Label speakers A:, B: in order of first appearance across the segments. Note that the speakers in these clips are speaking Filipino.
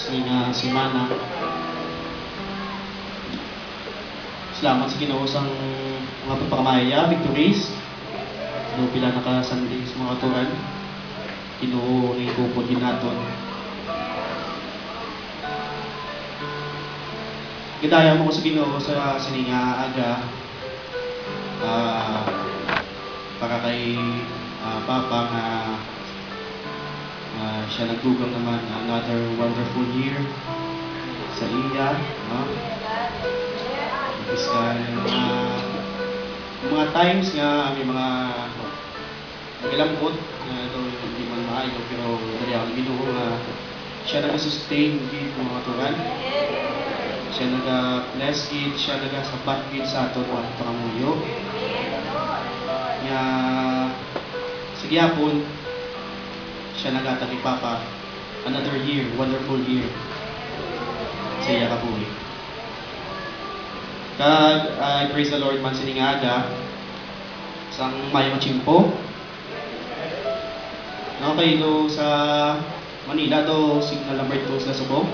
A: Semana. Salamat sa Ginoo sang mga pagpakamaya, victories. Ginoo pila nakasandi sa mga turan. Ginoo ni kupod ginaton. Gidaya mo ko sa Ginoo sa sininga aga para kay Papa nga siya nagdugang naman another wonderful year sa iya, no? Bisan mga times nga may mga magilambot na ito hindi man maayo pero dali ang Ginoo nga siya nag-sustain gid mga turan. Siya nag-bless gid, siya nag-sabat gid sa aton at pangamuyo. Nya sa gihapon siya nagata kay Papa another year, wonderful year sa iya kabuhi. Kag I praise the Lord man siningaga sang Mayo Chimpo. Okay do sa Manila do signal number 2 sa Subo.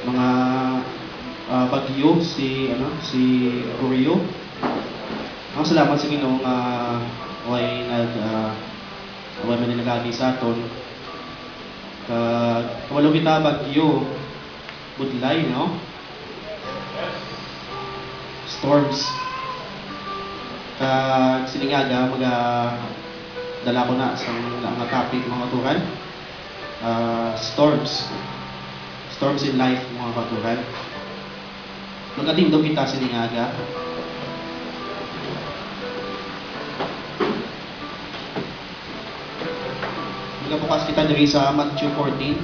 A: Mga bagyo si Oreo. Ang salamat sa Ginoo nga way man nagagi sa aton. Walo kita bagyo budlay, no? Storms. Siningaga dala ko na sa mga topic mga turan. Storms in life mga katuran. Magkatindog kita siningaga. Magkabukas kita diri sa Matthew 14.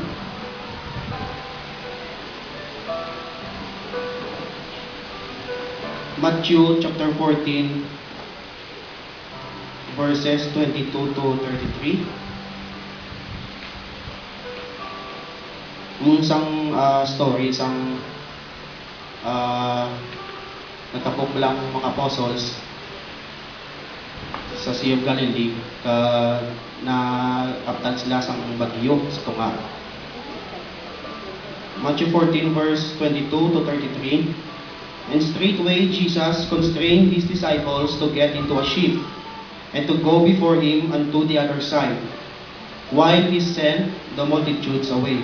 A: Matthew chapter 14 verses 22 to 33. Isang story, isang natapok lang mga apostles sa Sea of Galilee na kaptan sila sa bagyo sa tunga. Matthew 14 verse 22 to 33. And straightway Jesus constrained his disciples to get into a ship and to go before him unto the other side, while he sent the multitudes away.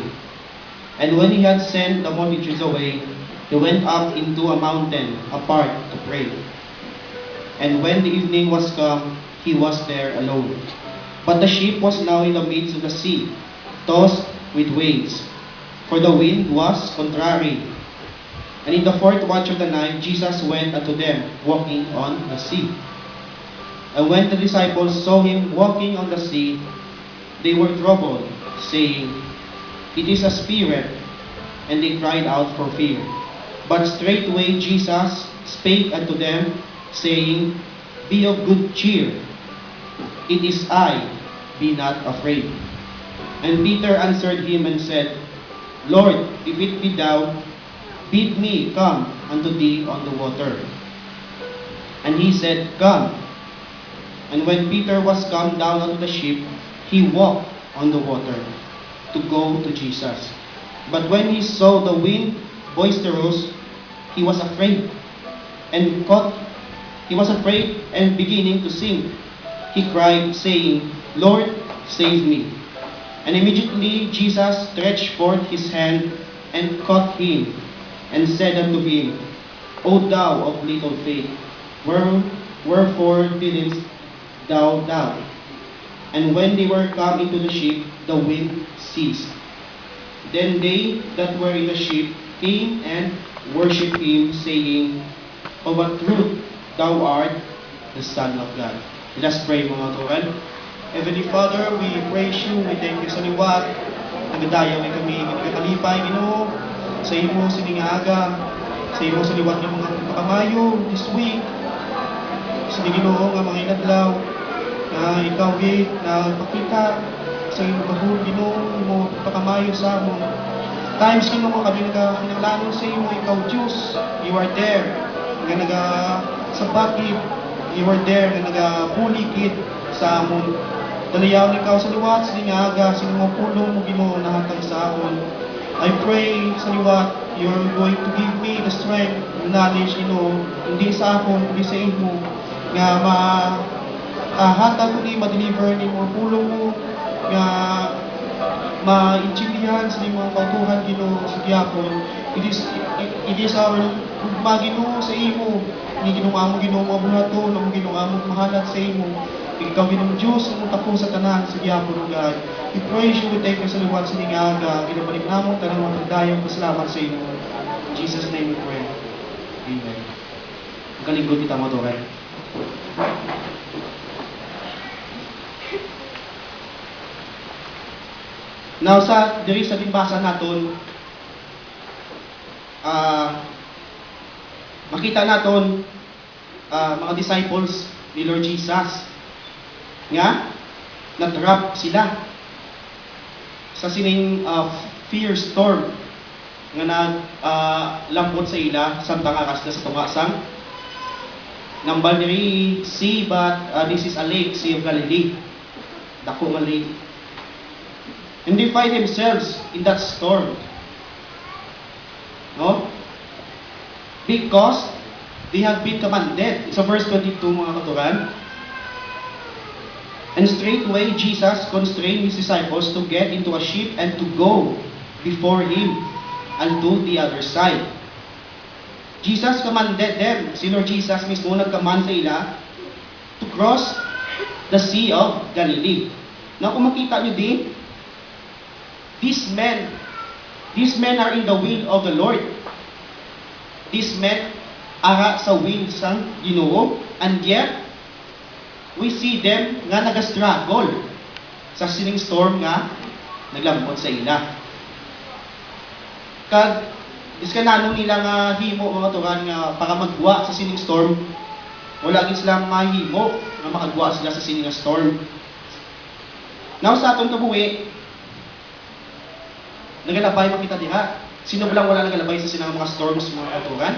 A: And when he had sent the multitudes away, he went up into a mountain apart to pray. And when the evening was come, he was there alone. But the ship was now in the midst of the sea, tossed with waves, for the wind was contrary. And in the fourth watch of the night, Jesus went unto them, walking on the sea. And when the disciples saw him walking on the sea, they were troubled, saying, It is a spirit. And they cried out for fear. But straightway Jesus spake unto them, saying, Be of good cheer. It is I, be not afraid. And Peter answered him and said, Lord, if it be thou, bid me come unto thee on the water. And he said, Come. And when Peter was come down out of the ship, he walked on the water to go to Jesus. But when he saw the wind boisterous, he was afraid and beginning to sink. He cried, saying, Lord, save me. And immediately Jesus stretched forth his hand and caught him, and said unto him, O thou of little faith, wherefore didst thou doubt? And when they were come into the ship, the wind ceased. Then they that were in the ship came and worshipped him, saying, Of a truth thou art the Son of God. Let us pray mga turan. Heavenly Father, we praise you, we thank you sa liwat. Nagadayaw ay kami, nagkalipay, Ginoo, sa imo siningaga, sa imo sa liwat ng mga pakamayo this week. Sa Ginoo nga mga inadlaw, na ikaw gid na pakita sa imo kabul, Ginoo, imo pakamayo sa amon. Times Ginoo kami nagkinahanglan sa imo, ikaw Diyos, you are there. Nga nagasabakid, you are there, nga nagabulikid sa amon Dalayaw ni ikaw sa liwat, sa lingaga, sa mga pulong mo Ginoo nahatag sa akon. I pray sa liwat, you're going to give me the strength, the knowledge, hindi sa akon, kundi sa imo, nga hatag ko ni ma-deliver ni mga pulong mo, nga ma-intindihan sa mga kautuhan Ginoo sa gyapon. It is our ugma Ginoo sa imo. Ni Ginoo amo Ginoo mga buhaton, amo Ginoo amo mahalat sa imo. Ikaw Ginoong Diyos, ang tapo sa tanan sa gyapon o God. We praise you, we thank you sa liwat sa lingaga. Ginabalik namo tanang mga pagdayong pasalamat sa imo. In Jesus' name we pray. Amen. Kalingkod kita mo to, right? Now diri sa binbasa naton, makita naton mga disciples ni Lord Jesus nga na-trap sila sa sining fear storm nga naglampot sa ila samtang akas na sa tungasang nambal diri sea, but this is a lake, Sea of Galilee, dako nga lake. And they find themselves in that storm. No? Because they have been commanded. Sa verse 22 mga katuran. And straightway Jesus constrained his disciples to get into a ship and to go before him unto the other side. Jesus commanded them. Si Lord Jesus mismo nagcommand sa ila to cross the Sea of Galilee. Now kung makita nyo din, these men are in the will of the Lord. These men ara sa will sa Ginoo, and yet we see them nga nag-struggle sa sining storm nga naglampot sa ila. Kag iskanano nila nga himo mga turan nga para magwa sa sining storm, wala gid sila mahimo nga makagwa sila sa sining storm. Now sa atong kabuhi, nagalabay makita diha. Sino ba lang wala nagalabay sa sinang mga storms mga katuran?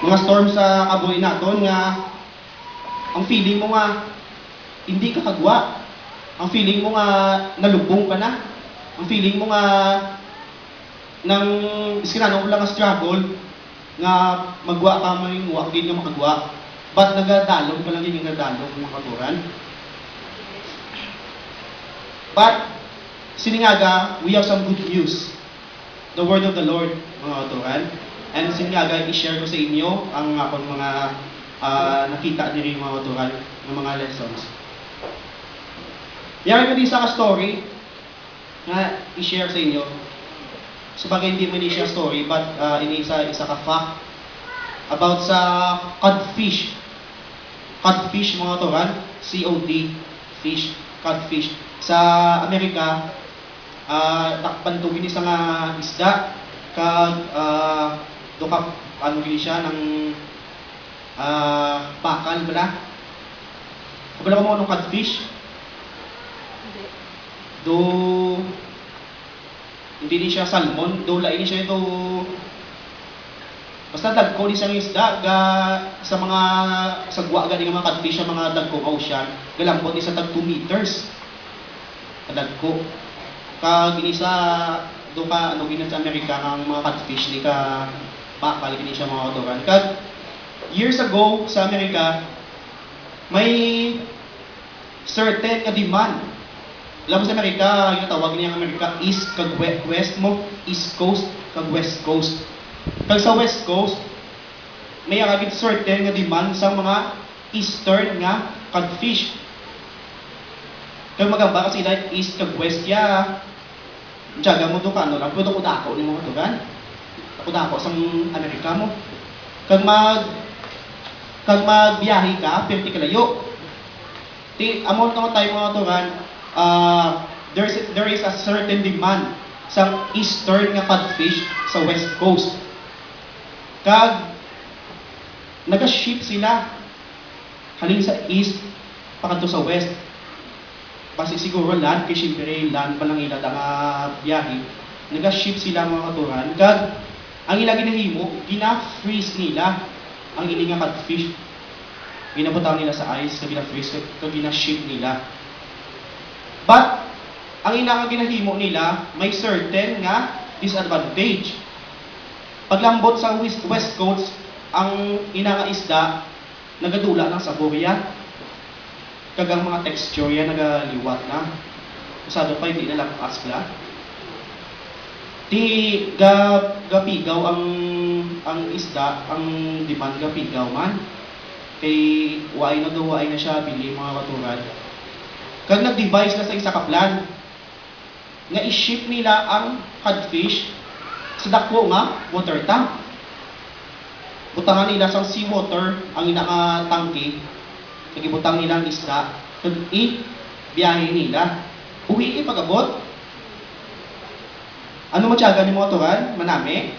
A: Mga storms sa kabuhi naton nga ang feeling mo nga hindi ka kagwa. Ang feeling mo nga nalubong ka na. Ang feeling mo nga nang iskinano mo lang nga struggle nga magwa ka man wa gid nga makagwa. But nagadalog pa lang din nga dalog mga katuran. But siningaga, we have some good news. The word of the Lord mga katuran. And siningaga, i-share ko sa inyo ang akong mga nakita diri mga katuran ng mga lessons. Yari ko din sa story na i-share sa inyo. Sabagay hindi man siya story, but isa ka fact about sa codfish. Codfish mga katuran, COD, fish, codfish. Sa Amerika, takpan to gini sa nga isda, kag doka ano gini siya ng bakal bala. Kabala mo anong codfish? Hindi ni siya salmon, lain siya ito. Basta dagko ni siyang isda sa mga sagwa gani nga mga codfish sa mga dagko ocean, galampot ni sa tag 2 meters. Kadagko. Kag ini sa doka ano gini sa Amerika ang mga codfish ni ka bakal gini siya mga katuran. Kag years ago sa Amerika, may certain nga demand. Alam mo sa Amerika, yung tawag niya ang Amerika, East kag West mo, East Coast kag West Coast. Kag sa West Coast, may agad certain nga demand sa mga Eastern nga codfish. Kag magamba kasi dahil East kag West ya, tiyaga mo doon ka, ano lang, pero dako ni mga tugan. Dako sa Amerika mo. Kag magbiyahe ka, 50 kalayo. Amount naman tayo mga tugan, there is a certain demand sa eastern nga codfish sa West Coast. Kag naga-ship sila halin sa east pakanto sa west. Basi siguro land, kay siyempre land pa lang ila nga biyahe. Naga-ship sila mga katuran. Kag ang ila ginahimo, gina-freeze nila ang ining nga codfish. Ginabutang nila sa ice, kag gina-freeze, kag gina-ship nila. But ang ina nga ginahimo nila may certain nga disadvantage. Paglambot sa West Coast, ang ina nga isda nagadula ng saborya. Kagang mga texture yan nagaliwat na. Usado pa hindi na lapas la. Di gapigaw ang isda, ang demand gapigaw man. Kay waay na siya bili mga katuran. Kag nag-devise na sa isa ka plan nga i-ship nila ang codfish sa dako nga water tank. Butangan nila sa seawater ang inaka-tangke, nagibutang nila ang isda, kag biyahe nila. Uwi pagabot. Ano matyaga ni mga turan? Manami?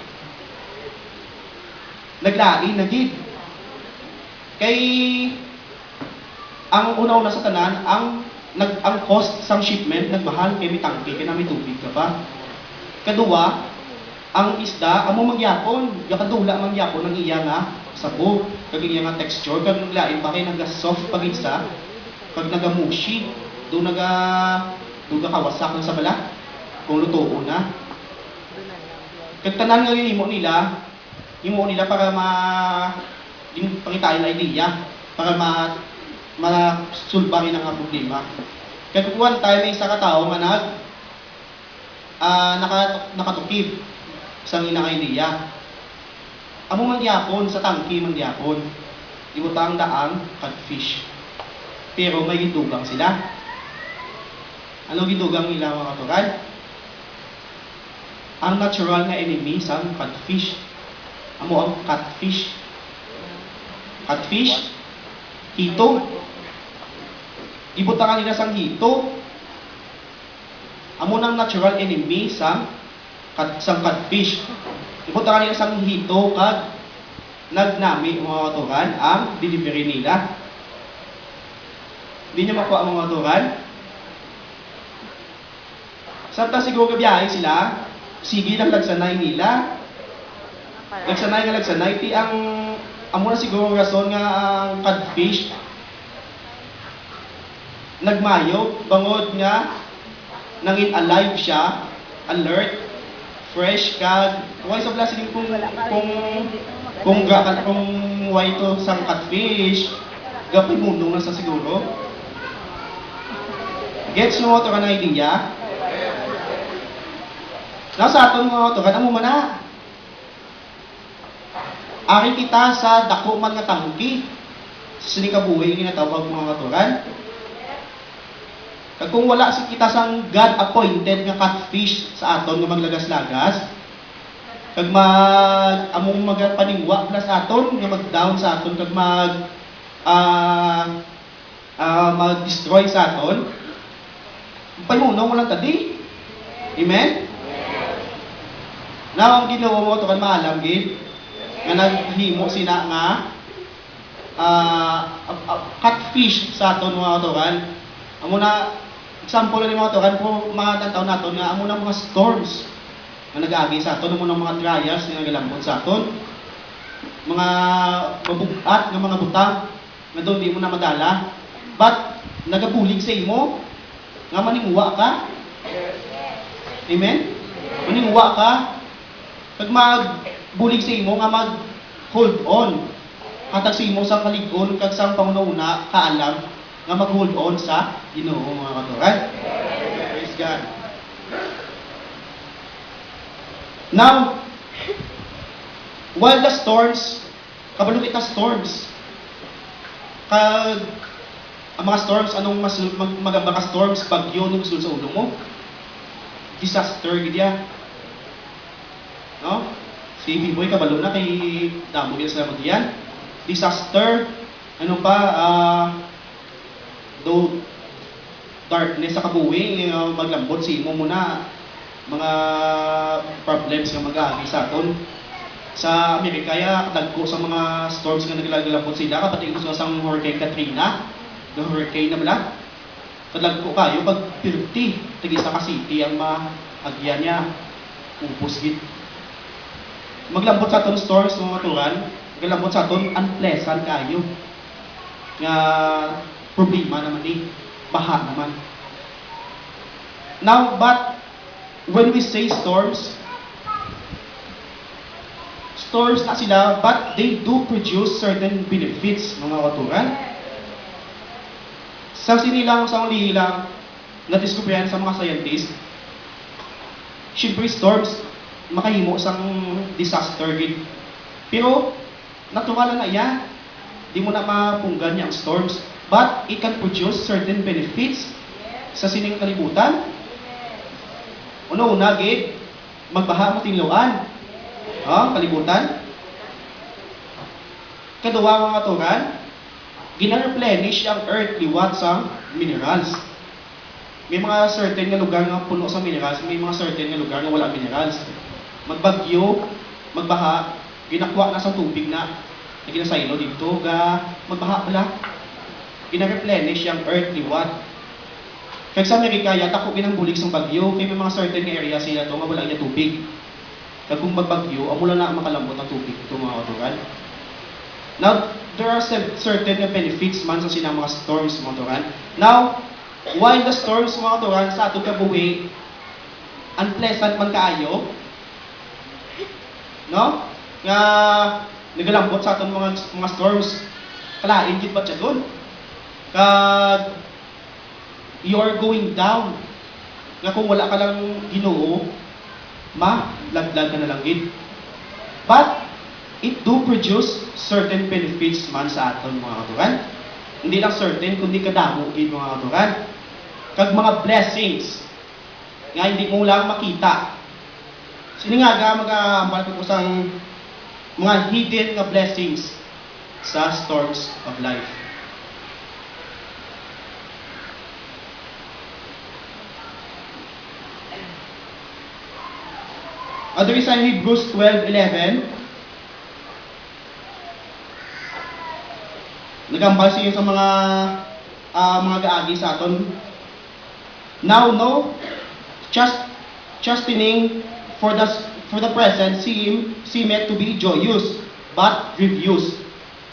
A: Naglain na gid. Kay ang una-una sa tanan, ang cost sang shipment nagmahal kay may tangke kay may tubig ka pa. Kadua, ang isda amo mangyapon, yakadula mangyapon ang iya nga sabo, kag iya nga texture kag lain pa kay naga-soft pag isa, kag naga-mushy, do kawasak sa bala kung lutuon na. Kag tanan nga himo nila para yung pangitain na idea para masulbahin ang problema. Kaya one time may isa ka tao nga nakatukib sa nga idea. Amo mangyapon sa tangki mangyapon. Ibutang daang catfish. Pero may gidugang sila. Ano gidugang nila mga katuran? Ang natural nga enemy sa catfish. Amo ang catfish. Catfish, hito. Ibutangan nila sang hito. Amo nang natural enemy sang catfish. Ibutangan nila sang hito kag nagnami mga katuran ang delivery nila. Hindi niya makuha ang mga katuran. Samtang siguro kabiyahe sila, sige lang lagsanay nila. Lagsanay, ti ang amo na siguro rason nga ang catfish nagmayo bangod nga nangin alive siya, alert, fresh kag why sa plastic kung why to sang catfish gapay mundo na sa siguro. Gets mo to kan idea? Nasa aton mga to kan amo man na. Ari kita sa dako man nga tangki. Sinikabuhi nga tinatawag mga katuran. Kag kung wala si kita sang God appointed nga catfish sa aton nga maglagas-lagas, kag among magpaningwa plus aton nga mag-down sa aton kag mag-destroy sa aton. Panuno mo lang tadi. Amen? Now ang ginawa mo to kan maalam gid nga naghimo sina nga catfish sa aton mga katuran. Amo na example ni mga katuran po mga tantaw naton nga amo na mga storms nga nag-agi sa aton, amo na mga trials nga nagalambot sa aton. Mga mabugat nga mga butang nga doon di mo na madala. But nagabulig sa imo nga maningwa ka. Amen? Maningwa ka. Pag magbulig sa imo nga mag-hold on. Hatag sa imo sa kaligon kag sa pangununa kaalam nga mag-hold on sa Ginoo mga katuran. Praise God. Now, while the storms, kabalo kita storms. Kag ang mga storms anong magamba ka storms bagyo nung sul sa ulo mo. Disaster gid ya. No? Si B-Boy kabalo na kay damo gid sa diyan. Disaster, ano pa do darkness sa kabuhi maglambot si imo muna mga problems nga mag-agi sa aton. Sa Amerika ya dagko sa mga storms nga naglambot sila kapati gusto sa Hurricane Katrina, the hurricane na bala. Kadagko kayo pag 50 tagi sa City ang maagyan niya. Upos gid. Maglambot sa aton storms mga turan, maglambot sa aton unpleasant kayo. Nga problema naman baha naman. Now, but when we say storms, storms na sila, but they do produce certain benefits, mga katuran. Sa sinilang, sa ulihilang, na-discoveryan sa mga scientists, syempre storms, makahimo sang disaster gid. Pero, natural na yan. Di mo na mapunggan yung storms. But, it can produce certain benefits sa sining kalibutan. Una-una, gid, magbaha mo tinluan. Kalibutan. Kaduwa mga turan, gina-replenish ang earth liwat sa minerals. May mga certain nga lugar nga puno sa minerals, may mga certain nga lugar nga wala minerals. Magbagyo, magbaha, ginakuha na sa tubig na ginasaylo dito, magbaha pala. Gina-replenish ang earth liwat. Kaya sa Amerika, yata ko ginambulig sa bagyo, kaya may mga certain area sila to nga wala niya tubig. Kaya kung magbagyo, amula na makalambot ang tubig ito mga katuran. Now, there are certain benefits man sa sinang mga storms mga katuran. Now, while the storms mga katuran sa atong kabuhi, unpleasant man kaayo, no? Nga nagalambot sa atong mga storms, kalain gid ba siya doon? Kag you are going down. Nga kung wala ka lang Ginoo, laglag ka na lang gid. But it do produce certain benefits man sa aton mga katuran. Hindi lang certain kundi kadamo gid mga katuran. Kag mga blessings nga hindi mo lang makita. Sini nga mag-ambal ko sang mga hidden nga blessings sa storms of life. There is in Hebrews 12:11. Nagambal siya sa mga gaagi sa aton. Now, no, chastening for the present seemed to be joyous, but grievous.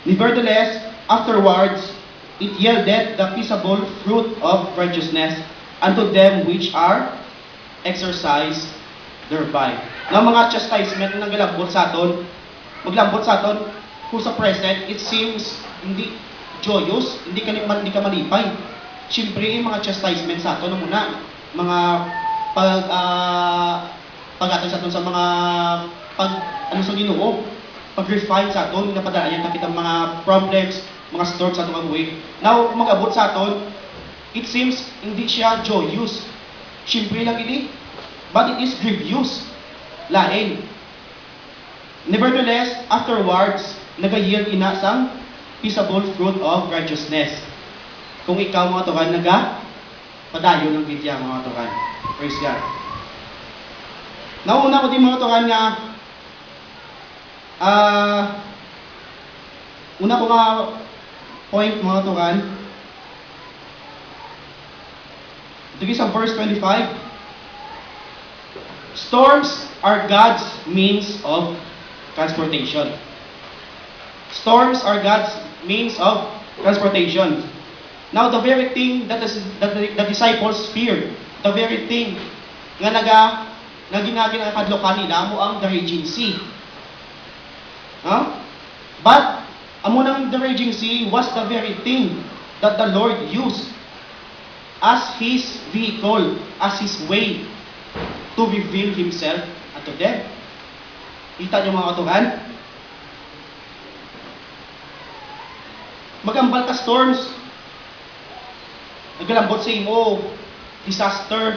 A: Nevertheless, afterwards, it yielded the peaceable fruit of righteousness unto them which are exercised thereby. Na mga chastisement na naglambot sa aton, maglambot sa aton, kung sa present, it seems hindi joyous, hindi ka malipay. Siyempre, yung mga chastisement sa aton, muna, mga pag-aton sa aton sa mga sa Ginoo, pag-refine sa aton, napadaayan na kitang mga problems, mga storms sa atong buhay. Now, mag-abot sa aton, it seems hindi siya joyous. Siyempre lang ini, but it is grievous. Lain. Nevertheless, afterwards, nag-yield ina sang peaceable fruit of righteousness. Kung ikaw mga tukan, padayon ng bidya mga tukan. Praise God. Nauna ko din mga tukan nga, una ko nga point mga tukan, ito sa verse 25, storms are God's means of transportation. Storms are God's means of transportation. Now, the very thing that the disciples feared, the very thing nga ginagakadlokan nila mo ang the raging sea. But, amo ng the raging sea was the very thing that the Lord used as His vehicle, as His way to reveal Himself unto them. Kita niyo mga katuhan? Magambal ka storms, nagalambot sa imo, disaster,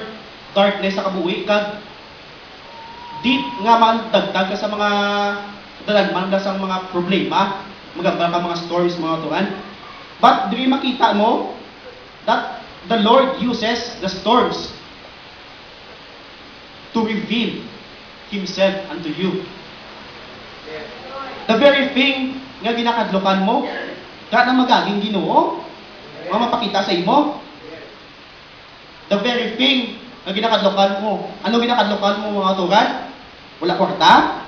A: darkness sa kabuhi, kag deep nga man dagdag ka sa mga dalanman ka sa mga problema, magambal ka mga storms mga katuhan. But do you makita mo that the Lord uses the storms to reveal Himself unto you. The very thing nga ginakadlokan mo, na magaging Ginoo, mapakita sa imo. The very thing na ginakadlokan mo. Ano ginakadlokan mo mga tugan? Wala kwarta?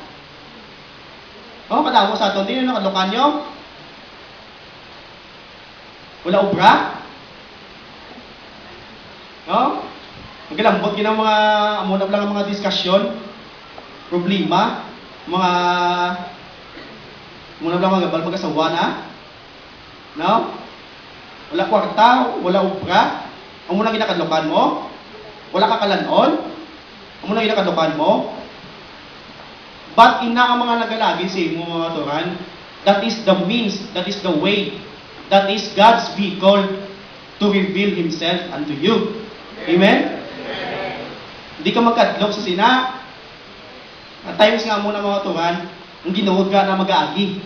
A: Kadamo sa aton din yung nakadlokan nyo? Wala obra? Magkalambot yun ang mga, amuna lang ang mga diskusyon, problema, mga, muna lang mga gabal mag-asawa na, no? Wala kwarta, wala ubra, ang muna ginakadlokan mo, wala kakalanon, ang muna ginakadlokan mo, but ina ang mga nagalagi sa imo mga turan, that is the means, that is the way, that is God's vehicle to reveal Himself unto you. Amen? Hindi ka magkadlok sa sina. At times nga muna mga turan, ang ginuod ka na mag-aagi.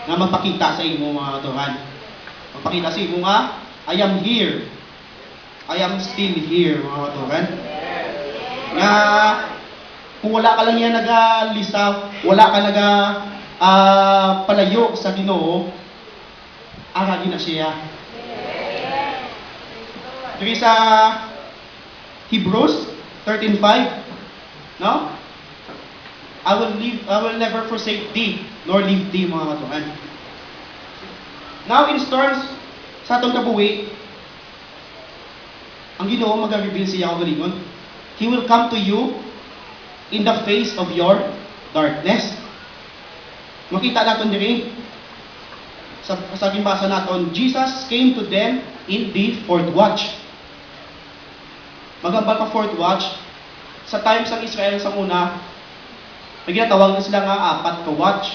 A: Na magpakita sa imo mga turan. Magpakita sa imo nga, I am here. I am still here mga turan. Nga, kung wala ka lang yan nagalisa, wala ka palayo sa Ginoo, aragi na siya. Diri sa Hebrews 13:5, no? I will never forsake thee, nor leave thee, mga katuhan. Now, in storms, sa atong kabuhi, ang Ginoo mag-reveal siya ako galingon. He will come to you in the face of your darkness. Makita natin diri, sa basa natin, Jesus came to them in the fourth watch. Magambal ka fourth watch, sa times ng Israel sa una, may ginatawag na sila nga 4 ka watch.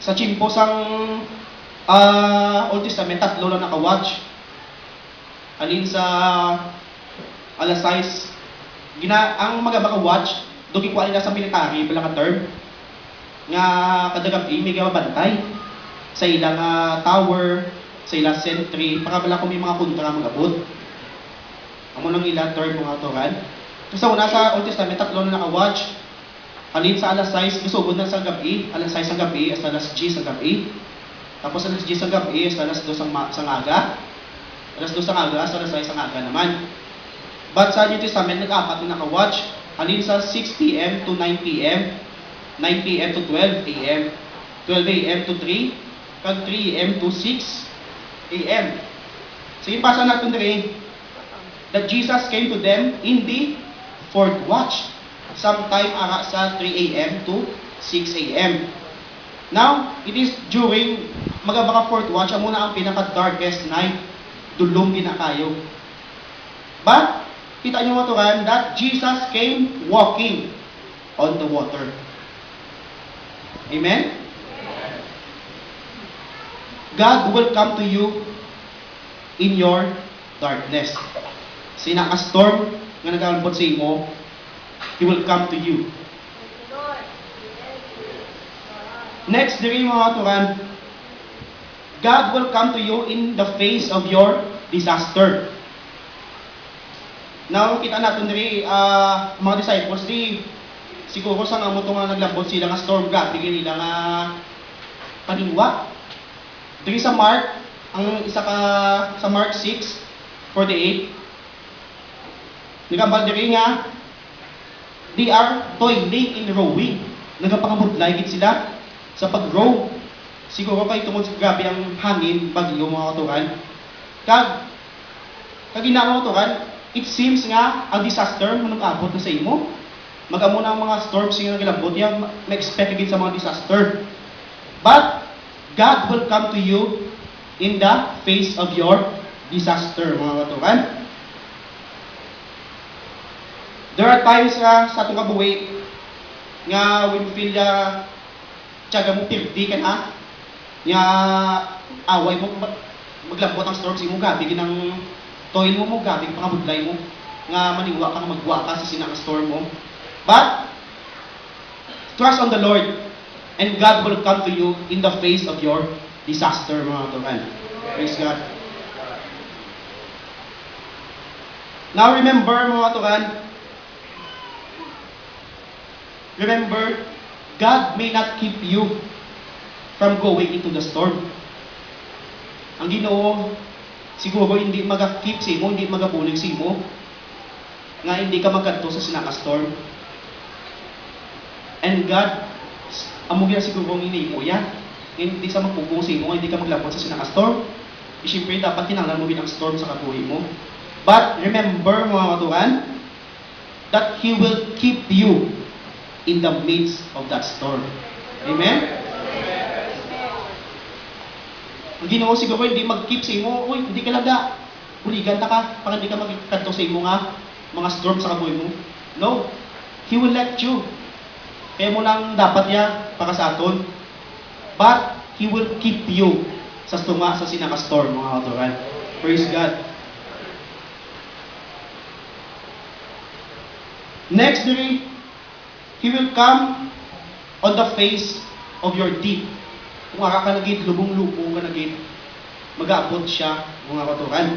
A: Sa chimpo sang Old Testament, 3 lang naka-watch. Alin sa alas 6, ang magamba ka watch, doon ikuha nila sa military, pala ka term, nga kada gabi may mabantay sa ilang tower, sa ilang sentry, para bala kung may mga kontra mag-abot. Amo nang ilang term mga turan. So sa una sa Old Testament, 3 na naka-watch. Alin sa alas 6, gasugod na sa gabi, alas 6 sa gabi, hasta alas 10 sa gabi. Tapos alas 10 sa gabi, hasta alas 2 sa aga. Alas 2 sa aga, hasta alas 6 sa aga naman. But sa New Testament, nag-4 na naka-watch. Alin sa 6 p.m. to 9 p.m., 9 p.m. to 12 a.m., 12 a.m. to 3, kag 3 a.m. to 6 a.m. Sige, pasa natin rin that Jesus came to them in the fourth watch. Sometime ara sa 3 a.m. to 6 a.m. Now, it is during magabaka fourth watch, ang muna ang pinaka-darkest night, dulong kinakayo. But, kita nyo mga turan, that Jesus came walking on the water. Amen? God will come to you in your darkness. Sinaka-storm nga nag-alambot sa imo, He will come to you. Next, diri mga turan, God will come to you in the face of your disaster. Now, kita natin diri, mga disciples, siguro sa nga mo itong naglambot sila nga storm, bigyan nila nga paningwa. Diri sa Mark, ang isa ka sa Mark 6:48, nagambal diri nga, they are toiling in rowing. Nagapangabudlay gid sila sa pag-row. Siguro kay tungod sa grabe ang hangin, bagyo mga katuran. Kag ginamo katuran, it seems nga ang disaster manag-abot na sa imo. Magamo na ang mga storms nga nagilabot niya, ma-expect gid sa mga disaster. But God will come to you in the face of your disaster mga katuran. There are times sa atong kabuhi nga when feel tiyaga mo pirdi ka na nga away mo maglambot ang storms imo gabi ginang toil mo gabi pangabudlay mo nga maningwa ka magwa ka sa sinang storm mo. But trust on the Lord and God will come to you in the face of your disaster mga katuran. Praise God. Now remember mga katuran, remember, God may not keep you from going into the storm. Ang Ginoo, siguro hindi mag-keep sa imo, hindi magabulig sa imo, nga hindi ka magkanto sa sinaka-storm. And God, amo gina siguro ini mo yan. Hindi sa magpupong sa imo, hindi ka maglabot sa sinaka-storm. Siyempre, dapat kinanglan mo binang storm sa kabuhi mo. But remember mga katuan, that He will keep you in the midst of that storm. Amen? Ang Ginoo siguro hindi mag-keep sa imo, uy, hindi ka lada. Uligan na ka, para hindi ka magkanto sa imo nga mga storm sa kabuhay mo. No. He will let you. Kaya mo lang dapat ya para sa aton. But He will keep you sa sinaka-storm, mga katuran. Praise God. Next, He will come on the face of your deep. Kung akakalagit, lubong-lubong ka nagit, mag-aabot siya, mga katuran.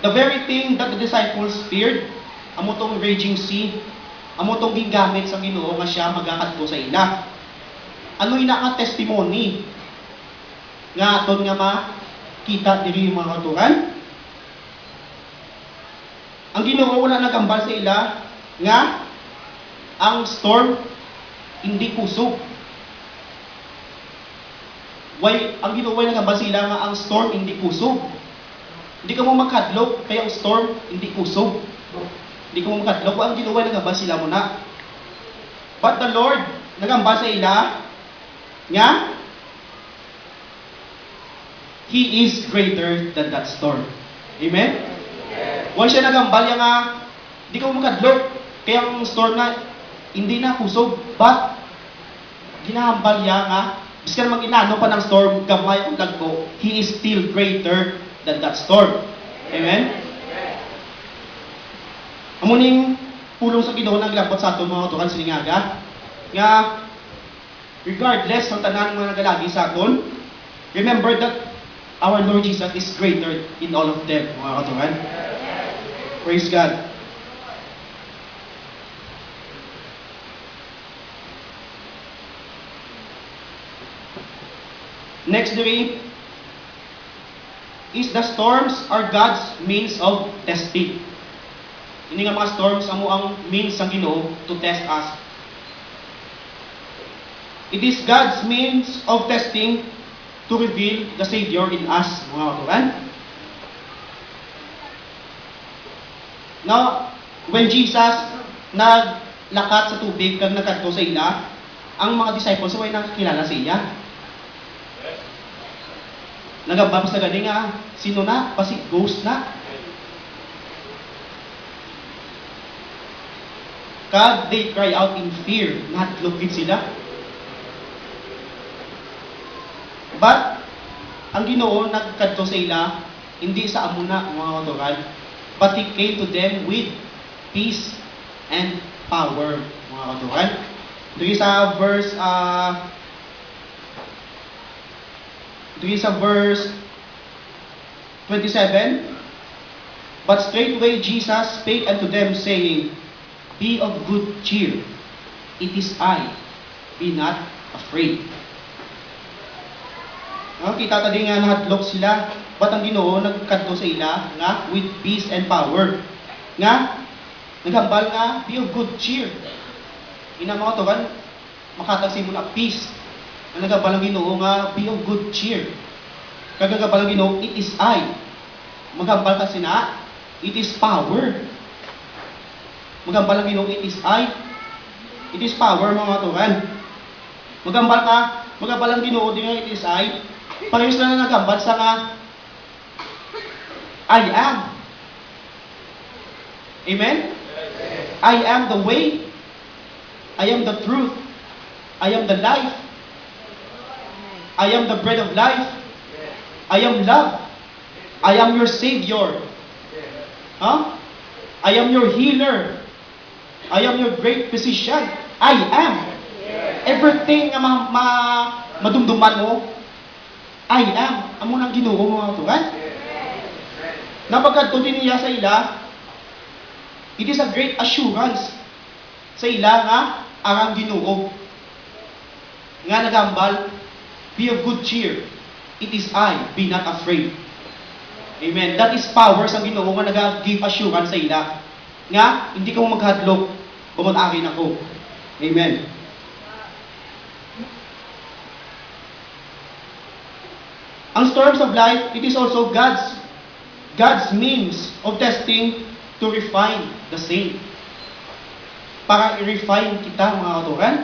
A: The very thing that the disciples feared, amo tong raging sea, amo tong gigamit sa Ginoo nga siya magakadto sa ila. Ano ina nga testimony nga aton nga makita diri mga katuran? Ang Ginoo wala nagambal sa ila nga ang storm hindi kusog. Ang Ginoo wala nagambal sa ila nga ang storm hindi kusog. Hindi ka mo makadlok kaya ang storm hindi kusog. Hindi ka mo makadlok ang Ginoo wala nagambal sila mo na. But the Lord nagambal sa ila nga He is greater than that storm. Amen? Wala siya nagambal ya nga hindi ka mo makadlok kaya ang storm na hindi na kusog, but ginahambal niya nga biskan mag-inano pa ng storm gamay ang dagko, He is still greater than that storm. Amen? Amuning pulong sa Ginoo nang gilapot sa aton mga katukan siningaga nga regardless ng tanan mga nagalagi sa aton, remember that our Lord Jesus is greater in all of them, mga katukan. Praise God. Next is the storms are God's means of testing. Ini nga mga storms amo ang means sa Ginoo to test us. It is God's means of testing to reveal the Savior in us, mga katuran. Now, when Jesus naglakat sa tubig kag nagkadto sa ila, ang mga disciples way nakakilala sa iya. Nagababas na gani nga, sino na? Pasi ghost na. Kag they cry out in fear, nahatlogit sila. But, ang Ginoo nagkadto sa ila, hindi sa amuna, mga katuran, but He came to them with peace and power, mga katuran. Dito sa verse 27, but straightway Jesus spake unto them, saying, Be of good cheer, it is I, be not afraid. Kita tadi nga nahadlok sila, but ang Ginoo nagkadto sa ila nga with peace and power. Nga naghambal nga be of good cheer. Ina mga tuwan, makatag sa imo na peace. Ang nagambal ang Ginoo nga be of good cheer. Kagagambal ang Ginoo, it is I. Magambal ka sina, it is power. Magambal ang Ginoo, it is I. It is power mga tuwan. Magambal ang Ginoo din nga it is I. Parehas na nagambal sa nga I am. Amen? I am the way. I am the truth. I am the life. I am the bread of life. I am love. I am your Savior. Huh? I am your healer. I am your great physician. I am. Everything na madumduman mo, I am. Amo nang Ginoo mga katuran. Napagkadto din niya sa ila, it is a great assurance sa ila nga arang Ginoo. Nga nagambal, be of good cheer. It is I, be not afraid. Amen. That is power sa Ginoo nga nag-give assurance sa ila. Nga, hindi ka mo maghadlok, bumag-akin ako. Amen. Ang storms of life, it is also God's God's means of testing to refine the saint. Para i-refine kita, mga katuran.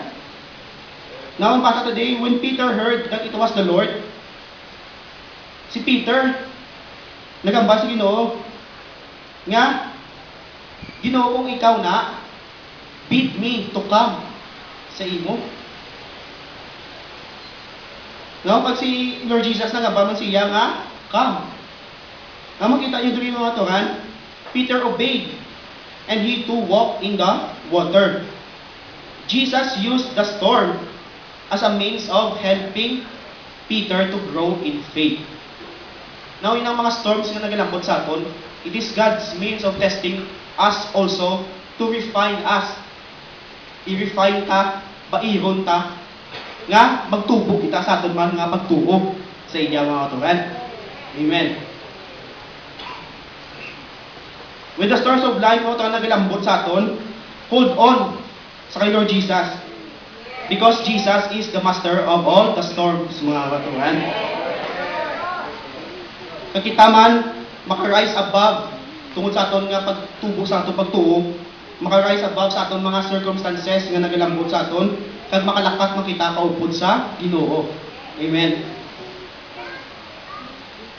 A: Now, bata today, when Peter heard that it was the Lord, si Peter, nagamba sa Ginoo, nga, Ginoo, kung ikaw na, bid me to come sa imo. No, pag si Lord Jesus nagamba man siya nga, come. Nga makita niyo dito mga katuran, Peter obeyed, and he too walked in the water. Jesus used the storm as a means of helping Peter to grow in faith. Now, yun ang mga storms na nagalambot sa aton, it is God's means of testing us also to refine us. I-refine ta, bairon ta, nga magtubo kita sa aton man nga pagtuo sa iya mga katuran. Amen. When the storms of life mo nagalambot sa aton, hold on sa kay Lord Jesus. Because Jesus is the master of all the storms, mga katuran. Kakita man, makarise above tungod sa aton nga pagtubo sa aton pagtuo, makarise above sa aton mga circumstances nga nagalambot sa aton, kag makalakat makita kaupod sa Ginoo. Amen.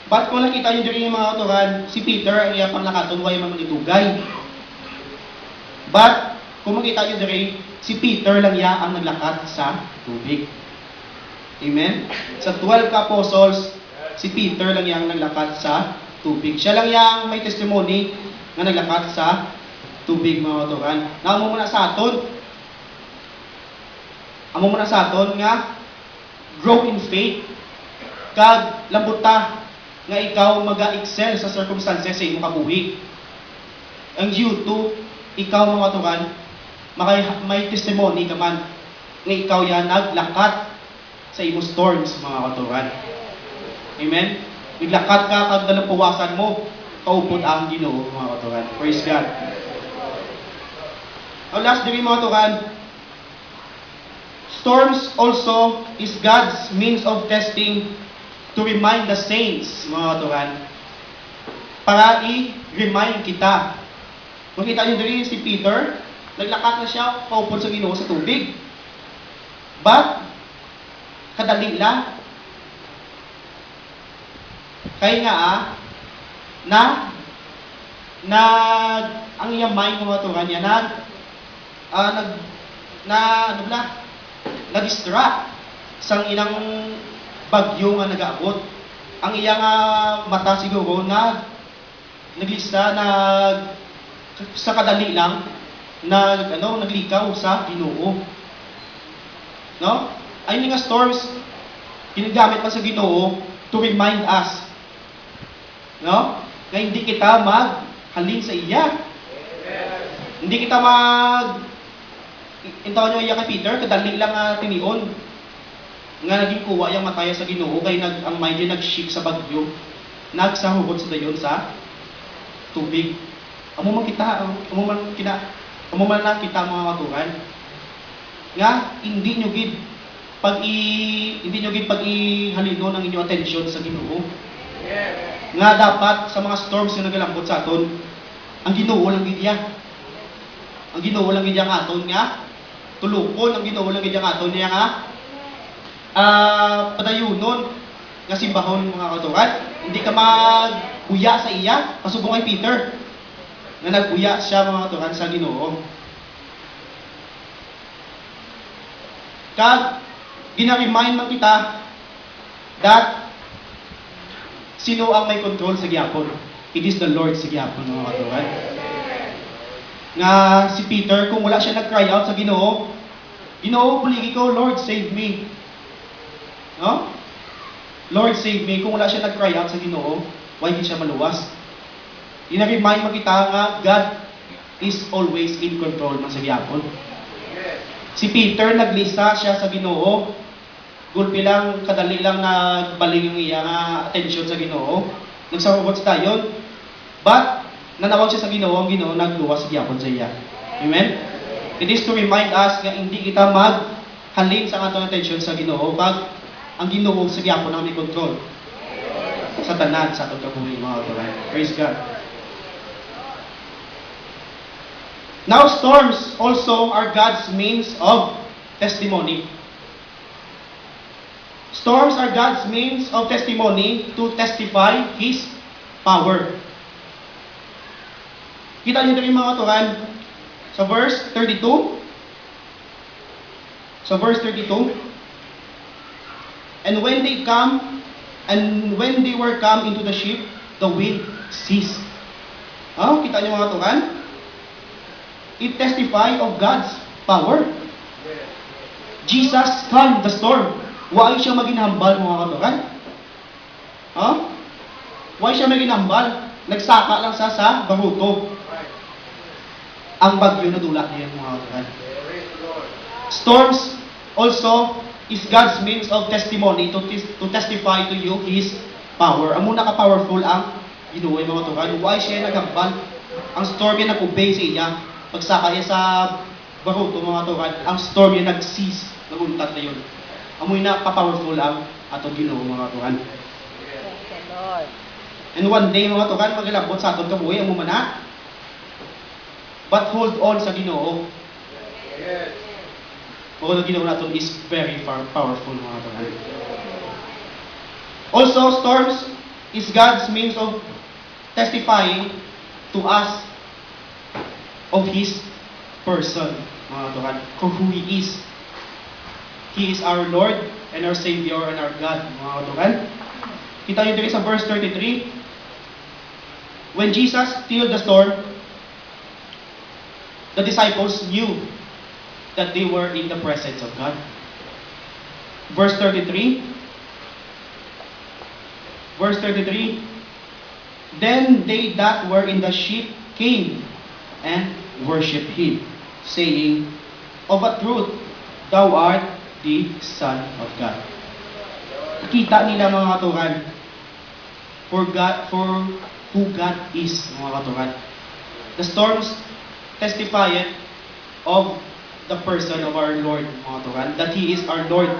A: But kung nakita nyo din yung mga katuran, si Peter ang iya pang lakaton, way man manitugay. But, kung makita nyo din, si Peter lang iya ang naglakat sa tubig. Amen? Sa 12 apostles, si Peter lang iya ang naglakat sa tubig. Siya lang iya ang may testimony na naglakat sa tubig, mga katuran. Amo muna sa aton nga grow in faith, kag lambuta nga ikaw maga-excel sa circumstances sa imong kabuhi. Ang due to ikaw mga katuran, may testimony ka man nga ikaw yan naglakat sa imong storms, mga katuran. Amen? Naglakat ka kag dalapuwasan mo, kaupod ang Ginoo, mga katuran. Praise God. Ang last diri mga katuran, storms also is God's means of testing to remind the saints, mga katuran, para i-remind kita. Makita nyo din si Peter, naglakat na siya, paupod sa Ginoo sa tubig. But, kadali lang. Kaya nga ang iyang mind, mga katuran niya, na-distract sang ilang bagyo nga nag-aabot. Ang iyang mata siguro naglista sa kadali lang naglikaw sa Ginoo. No? Ay nga storms ginagamit pa sa Ginoo to remind us. No? Na hindi kita maghalin sa iya. Hindi kita intaw nyo iya kay Peter, kadali lang tinion nga naging kuwa yung mataya sa Ginoo kay ang mind niya nag-shake sa bagyo, nagsahubot sa dayon sa tubig. Amo man kita mga katuran nga hindi nyo gid pag ihalinon ang inyong atensyon sa Ginoo. Nga dapat sa mga storms na nagalambot sa aton, ang Ginoo lang gid ya. Ang Ginoo lang gid yang aton nga tulukon, ang Ginoo lang gid yang aton niya nga padayunon nga simbahon, mga katuran. Hindi ka magbuya sa iya, pasubong kay Peter na nagbuya siya, mga katuran, sa Ginoo. Kag gina-remind man kita that sino ang may control sa gyapon. It is the Lord sa gyapon, mga katuran. Nga si Peter, kung wala siya nag-cry out sa Ginoo, Ginoo, buligi ko, Lord, save me. No? Lord, save me. Kung wala siya nag-cry out sa Ginoo, why di siya maluwas? Ina-remind mo kita nga, God is always in control man sa gyapon. Si Peter, naglista siya sa Ginoo. Gulpi lang, kadali lang nagbaling yung iyang atensyon sa Ginoo. Nagsarubot sa tayon. But, nanawag siya sa Ginoo, ang Ginoo nagluwas sa gyapon sa iya. Amen? It is to remind us nga hindi kita maghalin sa atong atensyon sa Ginoo, pag ang Ginoo sa gyapon ang may control. sa tanan sa atong kabuhi mga katuran. Praise God. Now storms also are God's means of testimony. Storms are God's means of testimony to testify His power. Kita niyo rin mga katuran sa verse 32. So verse 32, and when they were come into the ship, the wind ceased. Kita niyo mga katuran? It testified of God's power. Jesus calmed the storm. Why siya maginhambal mga katuran? Why siya maginhambal? Nagsaka lang sa baruto. Ang bagyo na dulak niya mga katuran. Storms also is God's means of testimony to testify to you His power. Amo naka-powerful ang Ginoo mga katuran. Why siya naghambal? Ang storm niya nag-obey sa iya. Pagsaka niya sa baruto mga katuran, ang storm niya nag-cease. Naguntat na yun. Amoy na ka-powerful ang atong Ginoo mga katuran. And one day mga katuran, maglabot sa atong kabuhi, amo mana. But hold on sa Ginoo. Kung ang Ginoo natin is very powerful mga katuran. Also, storms is God's means of testifying to us of His person, mga katuran, for who He is. He is our Lord and our Savior and our God, mga katuran. Kita niyo dito sa verse 33, when Jesus stilled the storm, the disciples knew that they were in the presence of God. Verse 33, then they that were in the ship came and worshiped Him, saying, of a truth, Thou art the Son of God. Nakita nila mga katuran, for who God is, mga katuran. The storms testified of the person of our Lord, mga katuran, that He is our Lord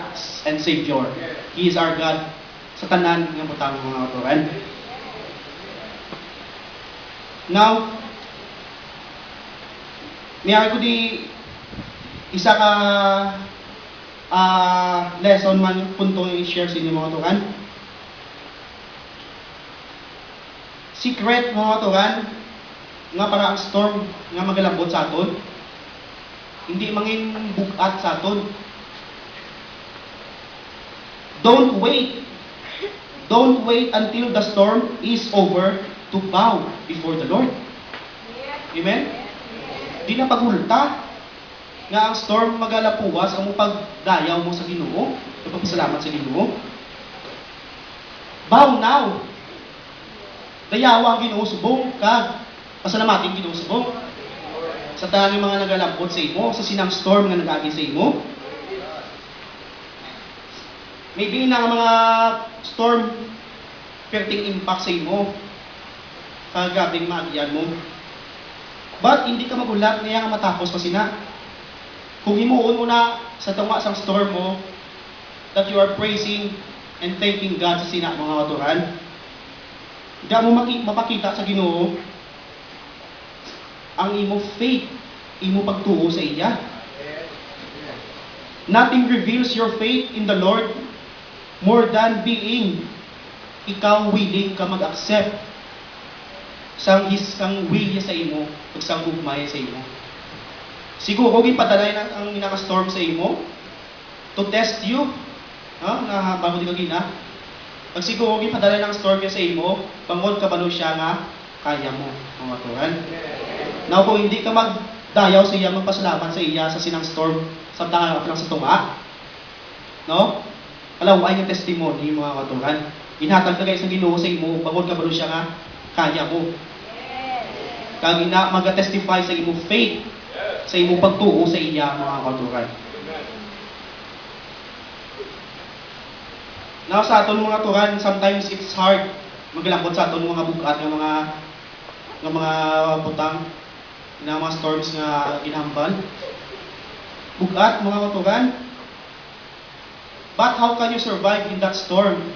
A: and Savior. He is our God sa tanan ng butang, mga katuran. Now, niya ko di isa ka lesson man punto i-share sa inyo mga katuran. Secret mga katuran nga para ang storm nga magalambot sa aton, hindi mangin bugat sa aton. Don't wait until the storm is over to bow before the Lord. Amen? Di na paghulta nga ang storm magalapuwas ang pagdayaw mo sa Ginoo, pagpasalamat sa Ginoo. Bow now. Dayawa ang Ginoo subong kag pasalamatin Ginoo subong sa tanang mga nagalambot sa imo, sa sinang storm nga nagagi sa imo. Maybe na mga storm perting impact sa imo, kagabing maagyan mo. But hindi ka magulat niya nga matapos pa sina. Kung himuon mo na sa tunga sang storm mo, that you are praising and thanking God sa sina mga katuran, hindi mo mapakita sa Ginoo ang imo faith, imo pagtuo sa iya. Nothing reveals your faith in the Lord more than being ikaw willing ka mag-accept sang will niya sa imo, ug sang gugmay sa imo. Siguro gipadalay na ang naka-storm sa imo to test you, na bago di ka gina. Pag siguro gipadalay ng storm niya sa imo, bangod ka balo siya nga kaya mo, mga katuran. Now kung hindi ka magdayaw sa iya, magpasalamat sa iya sa sinang storm, samtang ka lang sa tunga, no? Alaway ng testimony, mga katuran. Inhatag na kayo sa Ginoo sa imo, bangod ka balo siya nga kaya mo. Kag ina mag-testify sa imo faith, sa imo pagtuo sa iya, mga katuran. Now sa aton mga turan, sometimes it's hard maglambot sa aton mga bugat ng mga butang, na mga storms nga ginhambal. Bugat mga katuran. But how can you survive in that storm?